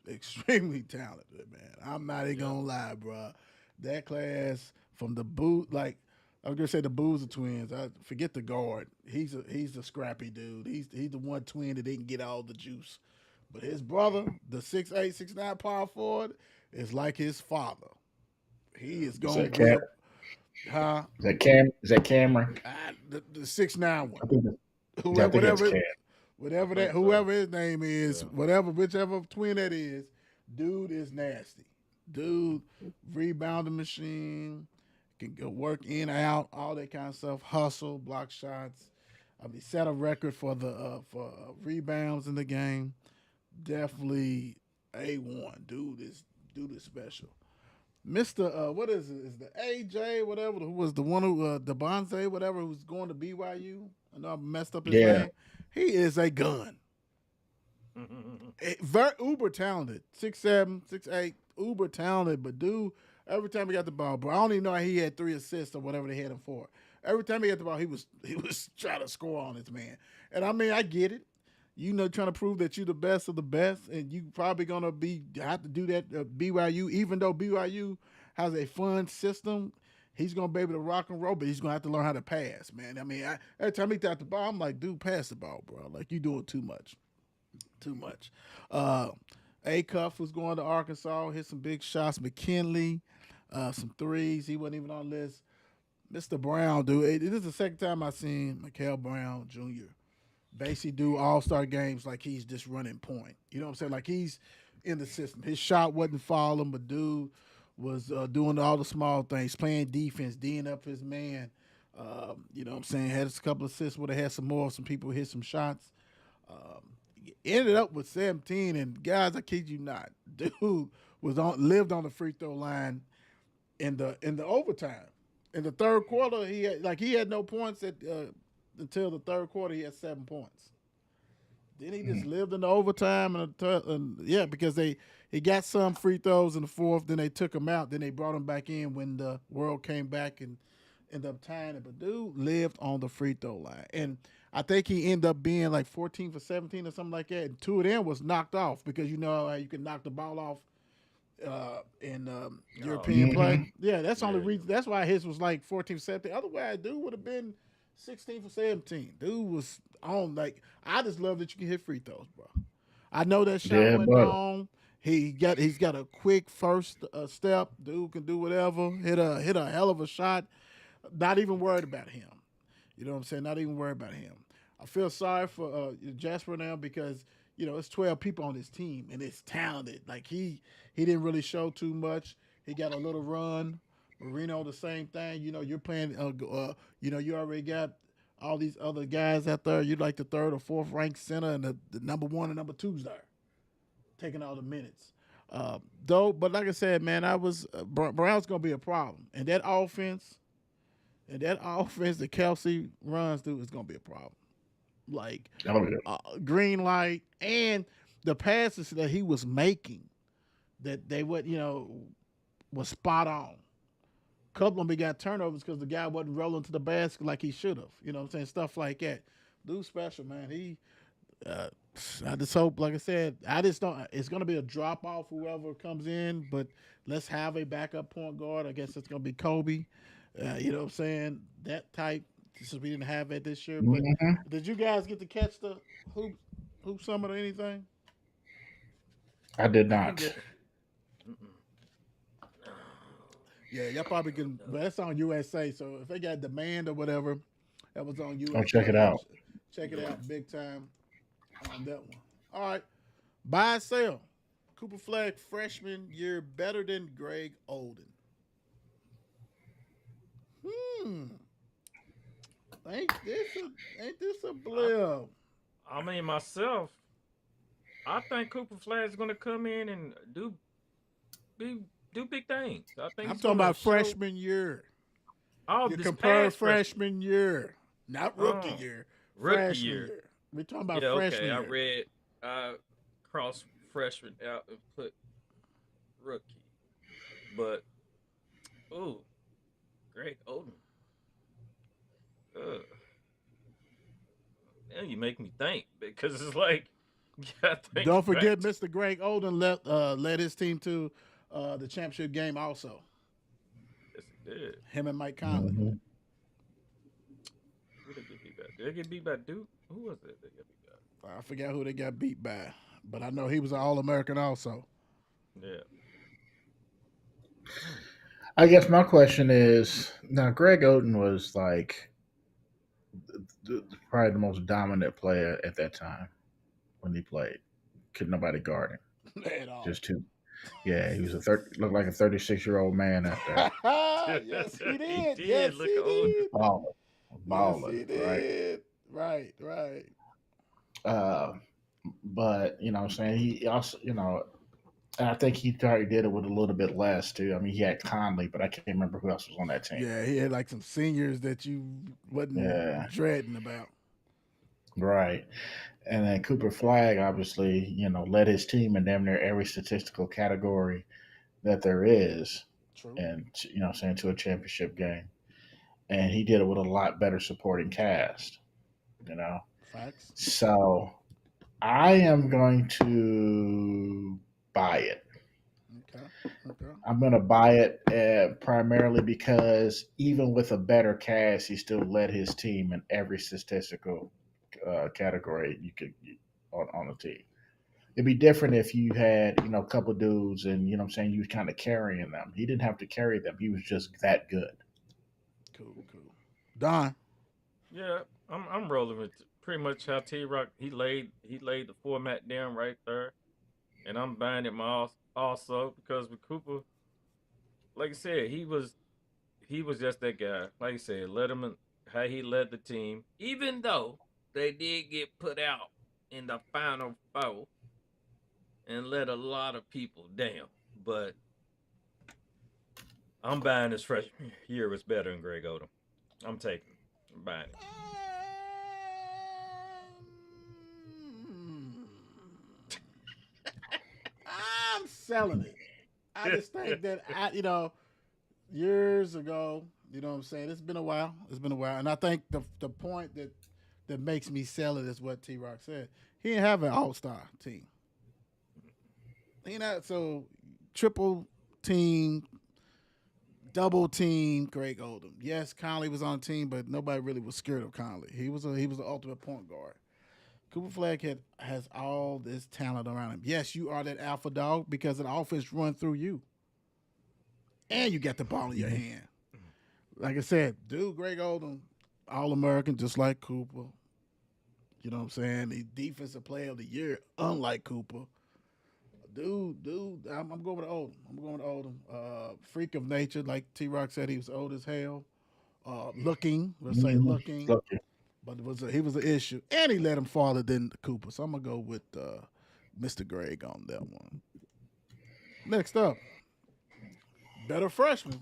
extremely talented, man. I'm not even Yeah. gonna lie, bro. That class from the boot, like I was gonna say the Boozer twins. I forget the guard. He's a scrappy dude. He's the one twin that didn't get all the juice. But his brother, the 6'8", 6'9" power forward, is like his father. He is Is gonna that Cam? whip, huh? Is that Cam? Is that Cameron? The 6'9" one. I think. Yeah, I Whoever, think that's whatever, Cam. I whatever that, think so. whoever his name is, Yeah. whichever twin that is, dude is nasty. Dude, rebounding machine, can go work in out, all that kind of stuff. Hustle, block shots. I mean, set a record for rebounds in the game. Definitely A1. Dude is special. Mister, what is it? Is the AJ whatever who was the one who Devontae whatever who's going to BYU? I know I messed up his Yeah, name. He is a gun. Very uber talented. 6'7", 6'8", uber talented. But dude, every time he got the ball, bro, I don't even know how he had 3 assists or whatever they had him for. Every time he got the ball, he was trying to score on his man. And I mean, I get it. Trying to prove that you're the best of the best, and you probably gonna have to do that at BYU. Even though BYU has a fun system, he's gonna be able to rock and roll, but he's gonna have to learn how to pass, man. I mean, every time he got the ball, I'm like, dude, pass the ball, bro. Like you doing too much, too much. Uh, A Cuff was going to Arkansas, hit some big shots. McKinley, some threes. He wasn't even on the list. Mr. Brown, dude. This is the second time I seen Mikael Brown Jr. basically do all star games like he's just running point. You know what I'm saying? Like he's in the system. His shot wasn't falling, but dude was doing all the small things, playing defense, D'ing up his man. You know what I'm saying? Had a couple of assists, would have had some more. Some people hit some shots. Ended up with 17, and guys, I kid you not, dude lived on the free throw line in the overtime. In the third quarter, he had no points until the third quarter. He had 7 points. Then he just lived in the overtime and yeah, because he got some free throws in the fourth. Then they took him out. Then they brought him back in when the world came back and ended up tying it. But dude lived on the free throw line, and I think he ended up being like 14 for 17 or something like that. And two of them was knocked off because you know how you can knock the ball off in Oh European yeah, play. hmm Yeah, that's the only yeah, reason. That's why his was like 14 for 17. Otherwise, dude would have been 16 for 17. Dude was on like I just love that you can hit free throws, bro. I know that shot yeah, went buddy. long. He's got a quick first step. Dude can do whatever. Hit a hell of a shot. Not even worried about him. You know what I'm saying? Not even worried about him. I feel sorry for Jasper now because it's 12 people on his team and it's talented. Like he didn't really show too much. He got a little run. Marino the same thing. You're playing. You already got all these other guys out there. You're like the third or fourth ranked center, and the number one and number two's there taking all the minutes. But like I said, man, Brown's gonna be a problem, and that offense that Kelsey runs through is gonna be a problem. like Oh, yeah. green light, and the passes that he was making that they would, was spot on. Couple of them got turnovers because the guy wasn't rolling to the basket like he should have. You know what I'm saying? Stuff like that. Dude, special man. Uh, I just hope, like I said, I just don't. It's going to be a drop off whoever comes in, but let's have a backup point guard. I guess it's going to be Kobe. You know what I'm saying? That type. Since we didn't have it this year, but Mhm. did you guys get to catch the hoop summit or anything? I did I didn't not. get. Mm-mm. Yeah, y'all probably can. But that's on USA. So if they got demand or whatever, that was on I'll check it USA. out. Check it Yeah. out big time on that one. All right, buy and sell. Cooper Flag freshman year better than Greg Oden. Hmm. Ain't this a blip? I mean, myself, I think Cooper Flag is going to come in and be, do big things. I think I'm he's talking going to about show freshman year. all You this compare past freshman. freshman year, not rookie Oh, year. rookie Freshman year. year. We're talking about Yeah, freshman okay. I year. read, I crossed freshman out and put rookie. But, ooh, Greg Oden. Ugh. Now you make me think because it's like, yeah, think Don't back forget, to. Mr. Greg Oden led his team to the championship game. Also, Yes, it did. him and Mike Conley. Mhm. Who they get beat by? Did they get beat by Duke? Who was it? They got beat I forgot who they got beat by, but I know he was an All American also. by. Yeah. Hmm. I guess my question is now. Greg Oden was like probably the most dominant player at that time when he played. Could nobody guard him? At all. Just too. Yeah, he was looked like a 36-year-old man out there. Yes, he He did. did Yes, look he old. did. Balling, Yes, balling, he right? did. Right, right. Uh, but what I'm saying, he also, and I think he probably did it with a little bit less too. I mean, he had Conley, but I can't remember who else was on that team. Yeah, he had like some seniors that you wasn't Yeah, dreading about. right. And then Cooper Flag, obviously, led his team in damn near every statistical category that there is, True. and saying to a championship game. And he did it with a lot better supporting cast. You know, Facts. so I am going to buy it. Okay. Okay. I'm going to buy it primarily because even with a better cast, he still led his team in every statistical category you could on the team. It'd be different if you had, a couple dudes and, you was kind of carrying them. He didn't have to carry them. He was just that good. Cool. Cool. Don. Yeah, I'm rolling with pretty much how T Rock he laid the format down right there, and I'm buying it also because with Cooper, like I said, he was just that guy. Like I said, let him how he led the team, even though they did get put out in the final four and let a lot of people down. But I'm buying this freshman year was better than Greg Odom. I'm taking. I'm buying it. Um, I'm selling it. I just think that years ago, you know what I'm saying? It's been a while. It's been a while. And I think the point that makes me sell it is what T Rock said. He didn't have an all star team. He not so triple team, double team Greg Oldham. Yes, Conley was on the team, but nobody really was scared of Conley. He was the ultimate point guard. Cooper Flag has all this talent around him. Yes, you are that alpha dog because the offense run through you. And you got the ball in your hand. Like I said, dude, Greg Oldham, All American, just like Cooper. You know what I'm saying? The defensive player of the year, unlike Cooper. Dude, I'm going with Oldham. I'm going with Oldham. Freak of nature, like T Rock said, he was old as hell. Looking, let's say Mhm. looking, Look, but he was an issue, and he let him farther than Cooper. So I'm gonna go with Mr. Greg on that one. Next up, better freshman.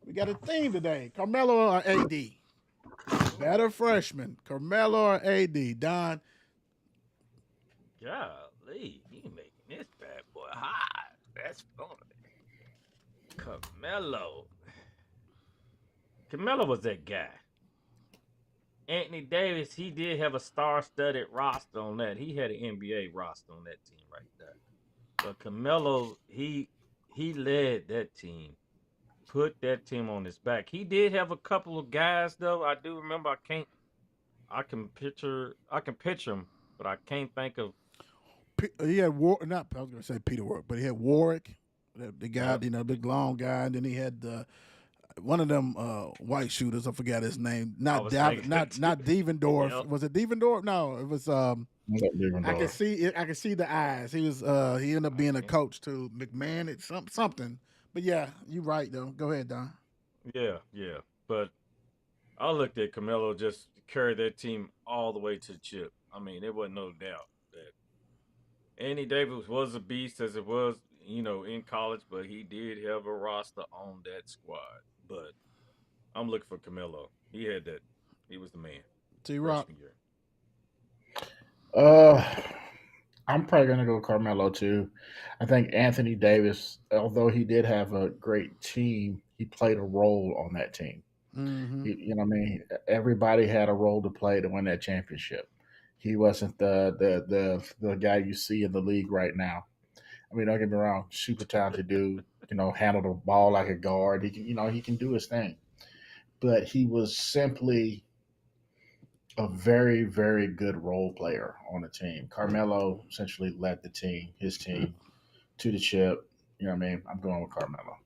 We got a theme today: Carmelo or AD. Better freshman, Carmelo or AD? Don, Golly, he making this bad boy hot. That's funny. Carmelo. Carmelo was that guy. Anthony Davis, he did have a star-studded roster on that. He had an NBA roster on that team right there. But Carmelo, he led that team, put that team on his back. He did have a couple of guys though. I do remember. I can picture him, but I can't think of. He had not I was going to say Peter Warwick, but he had Warwick, the guy, Yep. big long guy, and then he had one of them white shooters. I forgot his name. I Not was thinking Not too. Devendorf. Yep. Was it Devendorf? No, it was. I can Devendorf. see it. I can see the eyes. He was. He ended up being a Okay. coach too. McMahon. It's something. But yeah, you're right though. Go ahead, Don. Yeah, yeah. But I looked at Carmelo just carry that team all the way to the chip. I mean, there wasn't no doubt that Andy Davis was a beast as it was, in college, but he did have a roster on that squad. But I'm looking for Carmelo. He had that. He was the man T Rock. freshman year. Uh, I'm probably gonna go Carmelo too. I think Anthony Davis, although he did have a great team, he played a role on that team. Mm-hmm. You know what I mean? Everybody had a role to play to win that championship. He wasn't the guy you see in the league right now. I mean, don't get me wrong, super talented dude. Handle the ball like a guard. He can, he can do his thing. But he was simply a very, very good role player on the team. Carmelo essentially led the team, his team, to the chip. You know what I mean? I'm going with Carmelo.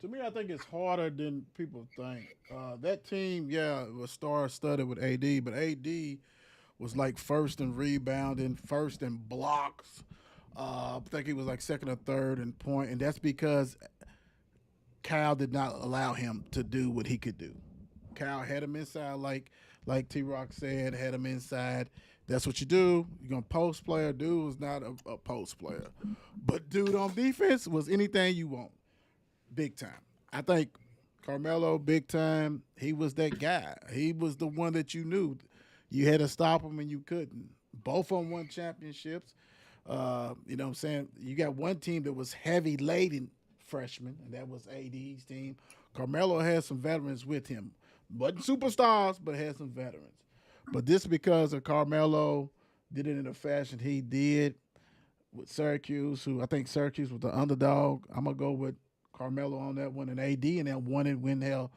To me, I think it's harder than people think. That team, yeah, was star-studded with AD, but AD was like first in rebounding, first in blocks. I think he was like second or third in point, and that's because Cal did not allow him to do what he could do. Cal had him inside, like T Rock said, had him inside. That's what you do. You're gonna post player. Dude was not a post player, but dude on defense was anything you want, big time. I think Carmelo, big time. He was that guy. He was the one that you knew. You had to stop him and you couldn't. Both of them won championships. You know what I'm saying? You got one team that was heavy laden freshmen, and that was AD's team. Carmelo had some veterans with him. Wasn't superstars, but had some veterans. But this because of Carmelo did it in the fashion he did with Syracuse, who I think Syracuse was the underdog. I'm gonna go with Carmelo on that one, and AD and that won it when hell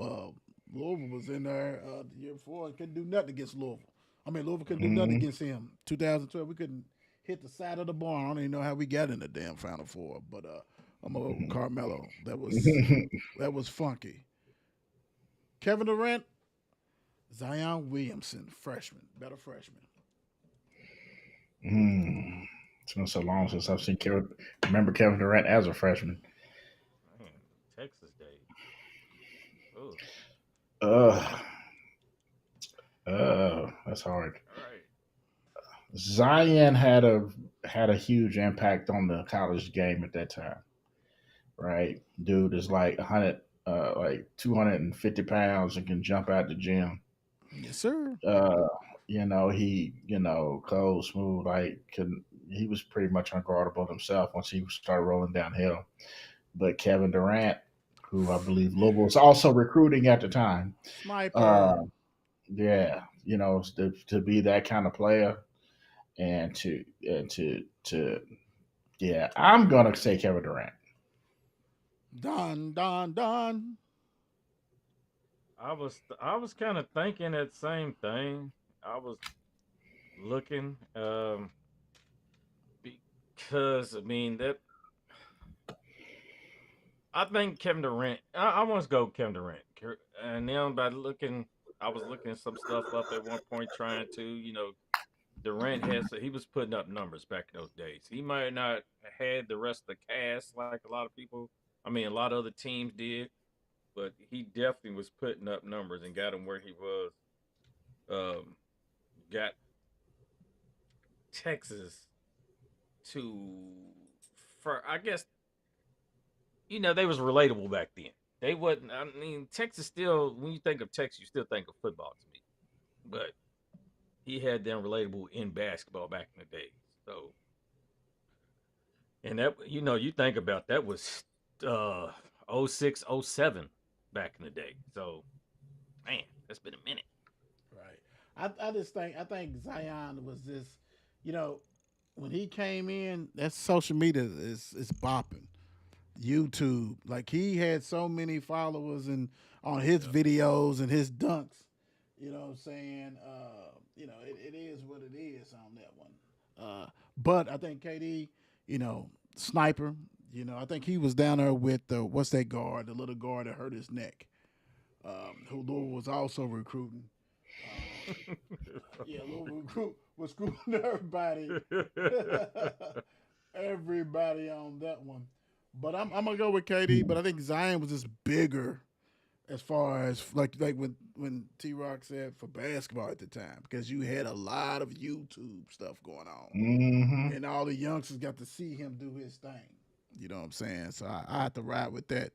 uh, Louisville was in there the year before and couldn't do nothing against Louisville. I mean, Louisville couldn't do nothing Hmm. against him. 2012, we couldn't hit the side of the barn. I don't even know how we got in the damn Final Four, but I'm gonna go with Carmelo. That was funky. Kevin Durant, Zion Williamson, freshman, better freshman. Mm. It's been so long since I've seen remember Kevin Durant as a freshman. Man, Texas days. Oh, Uh, that's hard. all right. Zion had a huge impact on the college game at that time, right? Dude is like 100, like 250 pounds and can jump out the gym. Yes, sir. Uh, he, cold, smooth, like couldn't. He was pretty much unguardable himself once he started rolling downhill. But Kevin Durant, who I believe Louisville was also recruiting at the time, Sniper. uh, yeah, to be that kind of player and to yeah, I'm gonna say Kevin Durant. Don, Don, Don. I was kind of thinking that same thing. I was looking because I mean that I think Kevin Durant. I want to go Kevin Durant, and now by looking, I was looking some stuff up at one point, trying to, Durant he was putting up numbers back in those days. He might not have had the rest of the cast like a lot of people. I mean, a lot of other teams did, but he definitely was putting up numbers and got him where he was. Um, got Texas to, for I guess they was relatable back then. they wasn't. I mean, Texas still. When you think of Texas, you still think of football to me. But he had them relatable in basketball back in the day. So, and that you think about that was uh 06, 07 back in the day. So, man, that's been a minute. Right. I think Zion was just, you know, when he came in, that social media is bopping. YouTube, like he had so many followers and on his Yeah. videos and his dunks. You know what I'm saying? It is what it is on that one. But I think KD, sniper. I think he was down there with the what's that guard, the little guard that hurt his neck, who Louisville was also recruiting. Um, yeah, Louisville was recruiting everybody, everybody on that one. But I'm gonna go with KD. But I think Zion was just bigger as far as like when T Rock said for basketball at the time because you had a lot of YouTube stuff going on, Hmm. and all the youngsters got to see him do his thing. You know what I'm saying? So I have to ride with that.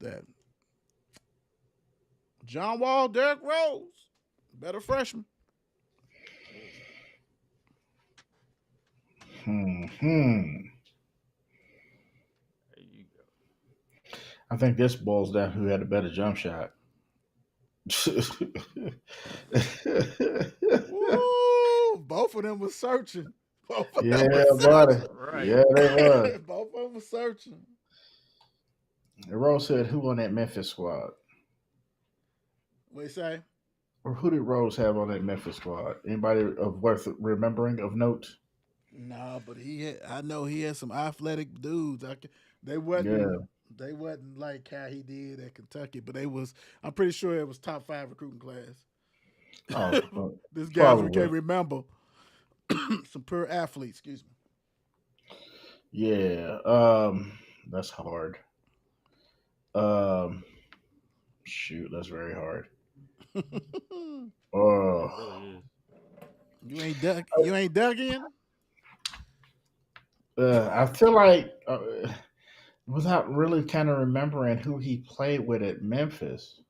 That John Wall, Derrick Rose, better freshman. Hmm. There you go. I think this boils down who had a better jump shot. Woo! Both of them was searching. Both of them Yeah, was buddy. searching. Right. Yeah, they was. Both of them was searching. Rose said, "Who on that Memphis squad?" What you say? Or who did Rose have on that Memphis squad? Anybody of worth remembering of note? Nah, but I know he had some athletic dudes. They wasn't. Yeah. They wasn't like how he did at Kentucky, but they was. I'm pretty sure it was top 5 recruiting Oh, class. This guys we probably. can't remember. Some pure athletes. Excuse Yeah. That's hard. Um, shoot, that's very hard. me. Oh, It really is. You ain't dug in. I feel like without really kind of remembering who he played with at Memphis,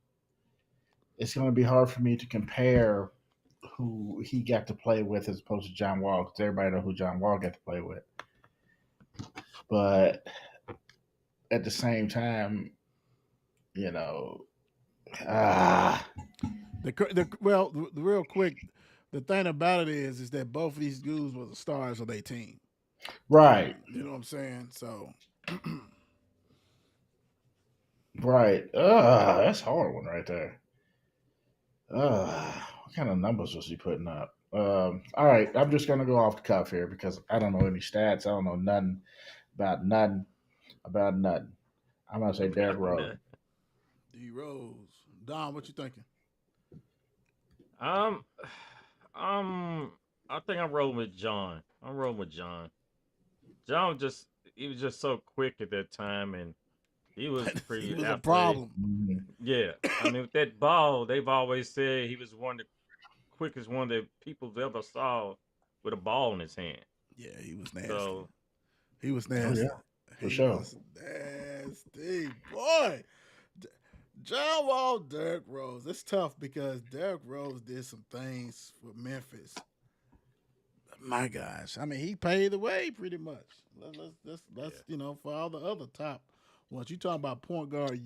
it's going to be hard for me to compare who he got to play with as opposed to John Wall because everybody know who John Wall got to play with. But at the same time, you know, ah, The real quick, the thing about it is that both of these dudes were the stars of their team. right, You know what I'm saying? So right. That's a hard one right there. What kind of numbers was he putting up? All right, I'm just gonna go off the cuff here because I don't know any stats. I don't know nothing about nothing about nothing. I'm gonna say Derrick About Rose. that. D Rose, Don, what you thinking? Um, um, I think I'm rolling with John. I'm rolling with John. John just he was just so quick at that time, and he was He pretty was a athletic. problem. Mhm. Yeah, I mean with that ball, they've always said he was one of the quickest one that people's ever saw with a ball in his hand. Yeah, he was nasty. So He was Oh nasty. yeah, for He sure. was nasty, boy. D- John Wall, Derrick Rose. It's tough because Derrick Rose did some things for Memphis. My gosh, I mean, he paid the way pretty much. Let's yeah, for all the other top. Once you talk about point guard,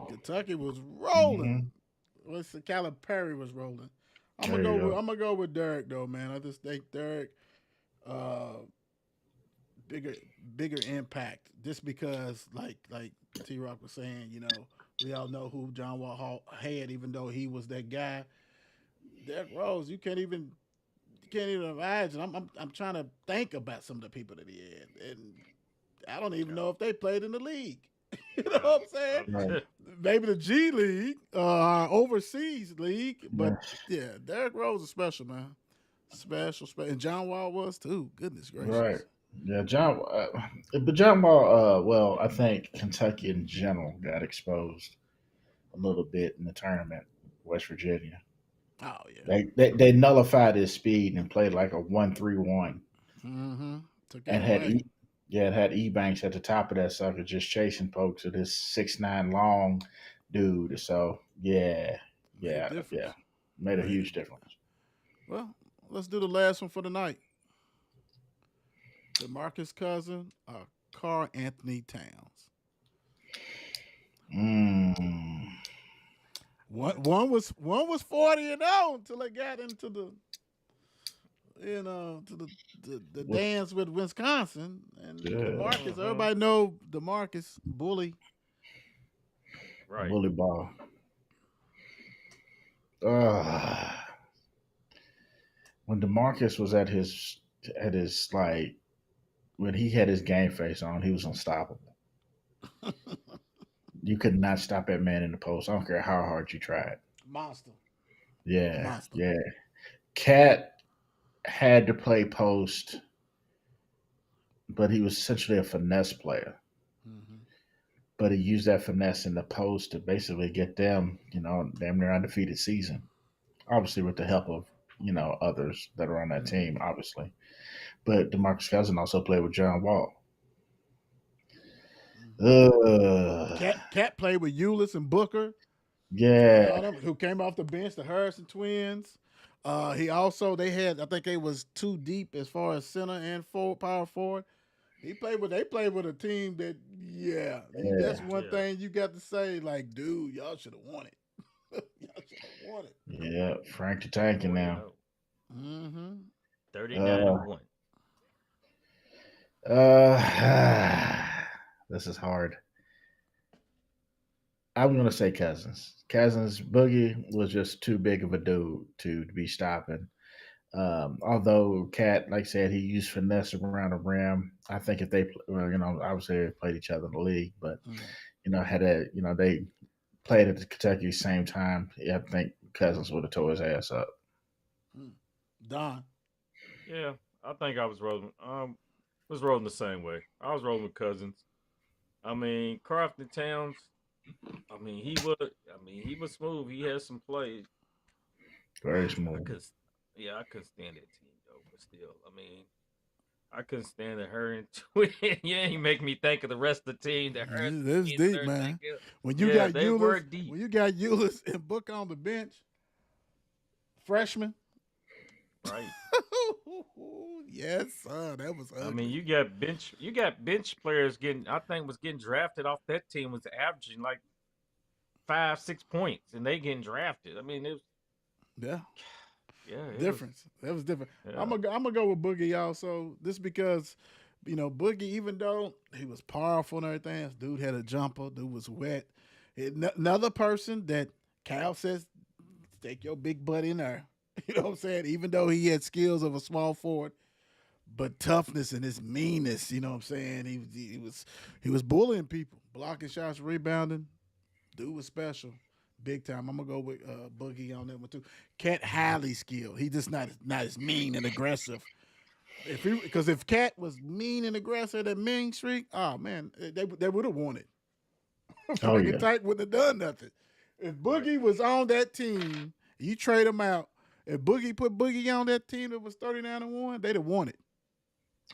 Kentucky was rolling. Hmm. What's the Calipari was rolling. There you go. I'm gonna go with Derrick though, man. I just think Derrick uh bigger bigger impact just because like T Rock was saying, we all know who John Wall had, even though he was that guy. Derrick Rose, you can't even imagine. I'm trying to think about some of the people that he had, and I don't even yeah, know if they played in the league. You know yeah. what I'm saying? Right. Maybe the G League, overseas league, but Yeah. yeah, Derrick Rose is special, man. Special, special, and John Wall was too. Goodness Right. gracious. Yeah, John. But John Wall. Well, I think Kentucky in general got exposed a little bit in the tournament. West Virginia. Oh yeah. They nullified his speed and played like a 1-3-1 Mm-hmm. Took that and had away. Yeah, it had Ebanks at the top of that sucker just chasing folks with this 6'9" long dude. So Made a difference. yeah. Made a Made huge a difference. difference. Well, let's do the last one for the night. DeMarcus Cousins or Carl Anthony Towns. Mm. One was 40-0 until they got into the to the What- dance with Wisconsin and Yeah. DeMarcus. Everybody know DeMarcus bully. Right. Bully ball. When DeMarcus was at his like when he had his game face on, he was unstoppable. You could not stop that man in the post. I don't care how hard you tried. Monster. Yeah, Monster. yeah. Cat had to play post, but he was essentially a finesse player. Mm-hmm. But he used that finesse in the post to basically get them, damn near undefeated season. Obviously, with the help of others that are on that team, obviously. But DeMarcus Cousins also played with John Wall. Cat played with Ulis and Booker. Yeah. Who came off the bench, the Harrison twins. He also I think they was too deep as far as center and power forward. They played with a team that that's one thing you got to say, like, dude, y'all should have won it. Y'all should have won it. Yeah, Frank the Tanking now. Mm-hmm. 39-1. This is hard. I'm gonna say Cousins. Boogie was just too big of a dude to be stopping. Although Cat, like I said, he used finesse around the rim. I think if they, obviously they played each other in the league, but they played at the Kentucky same time. I think Cousins would have tore his ass up. Don. Yeah, I think I was rolling. Was rolling the same way. I was rolling with Cousins. I mean, Crofton Towns. I mean, he was smooth. He had some plays. Very smooth. I couldn't stand that team though. But still, I mean, I couldn't stand the her and twin. Yeah, you make me think of the rest of the team. The her. This is deep, man. When you got Ulis and Book on the bench, freshman. Right. Yes, sir. That was ugly. I mean, you got bench players getting drafted off that team was averaging like 5-6 points, and they getting drafted. I mean, it was difference. That was different. Yeah. I'm gonna go with Boogie also. This because Boogie, even though he was powerful and everything, this dude had a jumper. Dude was wet. Another person that Cal says, take your big butt in there. You know what I'm saying? Even though he had skills of a small forward, but toughness and his meanness, you know what I'm saying? He was bullying people, blocking shots, rebounding. Dude was special, big time. I'm gonna go with Boogie on that one too. Cat highly skilled. He just not as mean and aggressive. Because if Cat was mean and aggressive, that mean streak, oh man, they would have won it. Frank Tight wouldn't have done nothing. If Boogie was on that team, you trade him out. If Boogie put Boogie on that team that was 39-1, they'd have won it.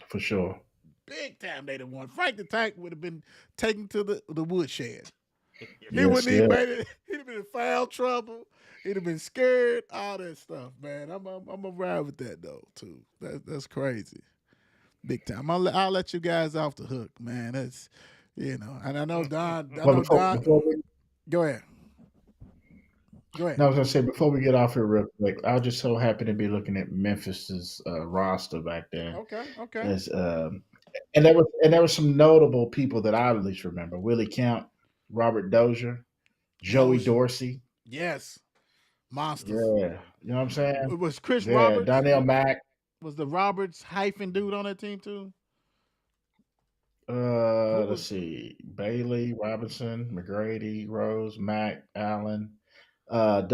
For sure. Big time they'd have won. Frank the Tank would have been taken to the woodshed. He'd have been in foul trouble. He'd have been scared. All that stuff, man. I'm gonna ride with that though too. That's crazy. Big time. I'll let you guys off the hook, man. That's and I know Don. Go ahead. Go ahead. No, I was gonna say before we get off here real quick, I was just so happy to be looking at Memphis's roster back then. Okay. And there were some notable people that I at least remember: Willie Kemp, Robert Dozier, Joey Dorsey. Yes, monsters. Yeah, you know what I'm saying. It was Chris Roberts. Donnell Mack. Was the Roberts hyphen dude on that team too? Let's see: Bailey, Robinson, McGrady, Rose, Mack, Allen. Chris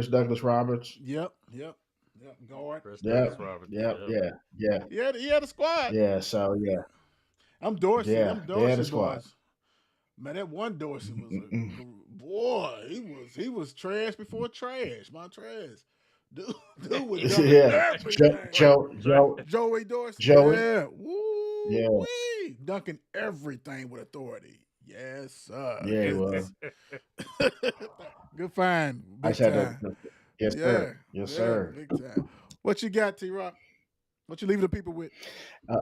Douglas Roberts. Yep. Guard. Chris Douglas Roberts. Yeah. He had a squad. Yeah. So yeah. I'm Dorsey. Yeah, I'm they had a Dorsey squad. boys. Man, that one Dorsey was boy. He was trash before trash. My trash. Dude was dumping Yeah, everything. Joe, Joey Dorsey, Joey. yeah. Woo Yeah, wee. Dunking everything with authority. Yes, sir. yeah, he was. Goodness. Good find. I just Big had time. to. Yes, Yeah. sir. Yes, Yeah. sir. Big time. What you got, T Rock? What you leaving the people with? Uh,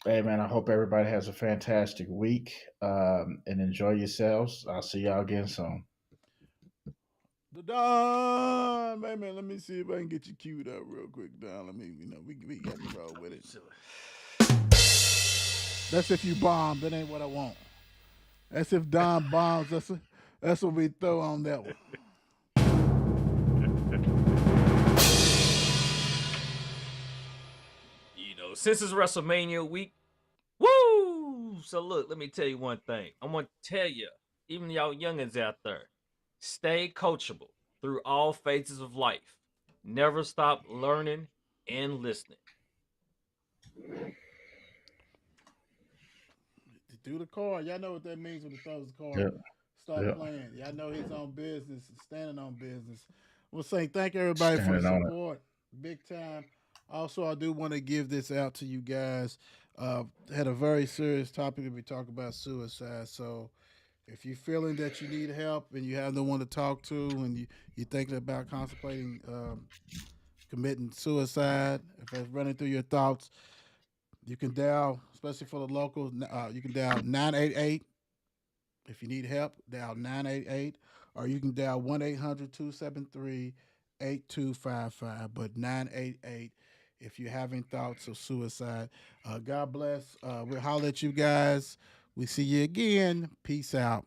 Hey man, I hope everybody has a fantastic week and enjoy yourselves. I'll see y'all again soon. The Don, man, let me see if I can get you queued up real quick, Don. Let me, we got to roll with it. That's if you bomb. That ain't what I want. That's if Don bombs. That's what we throw on that one. Since it's WrestleMania week, woo! So look, let me tell you one thing. I want to tell you, even y'all youngins out there, stay coachable through all phases of life. Never stop learning and listening. Do the card. Y'all know what that means when he throws the card. Yep. Start Yep. playing. Y'all know his own business, standing on business. We'll say thank everybody for the Standing on it. support. Big time. Also, I do want to give this out to you guys. Had a very serious topic to be talking about suicide. So if you're feeling that you need help and you have no one to talk to and you're thinking about contemplating committing suicide, if it's running through your thoughts, you can dial, especially for the locals, you can dial 988. If you need help, dial 988, or you can dial 1-800-273-8255. But 988 if you're having thoughts of suicide. God bless. We'll holler at you guys. We see you again. Peace out.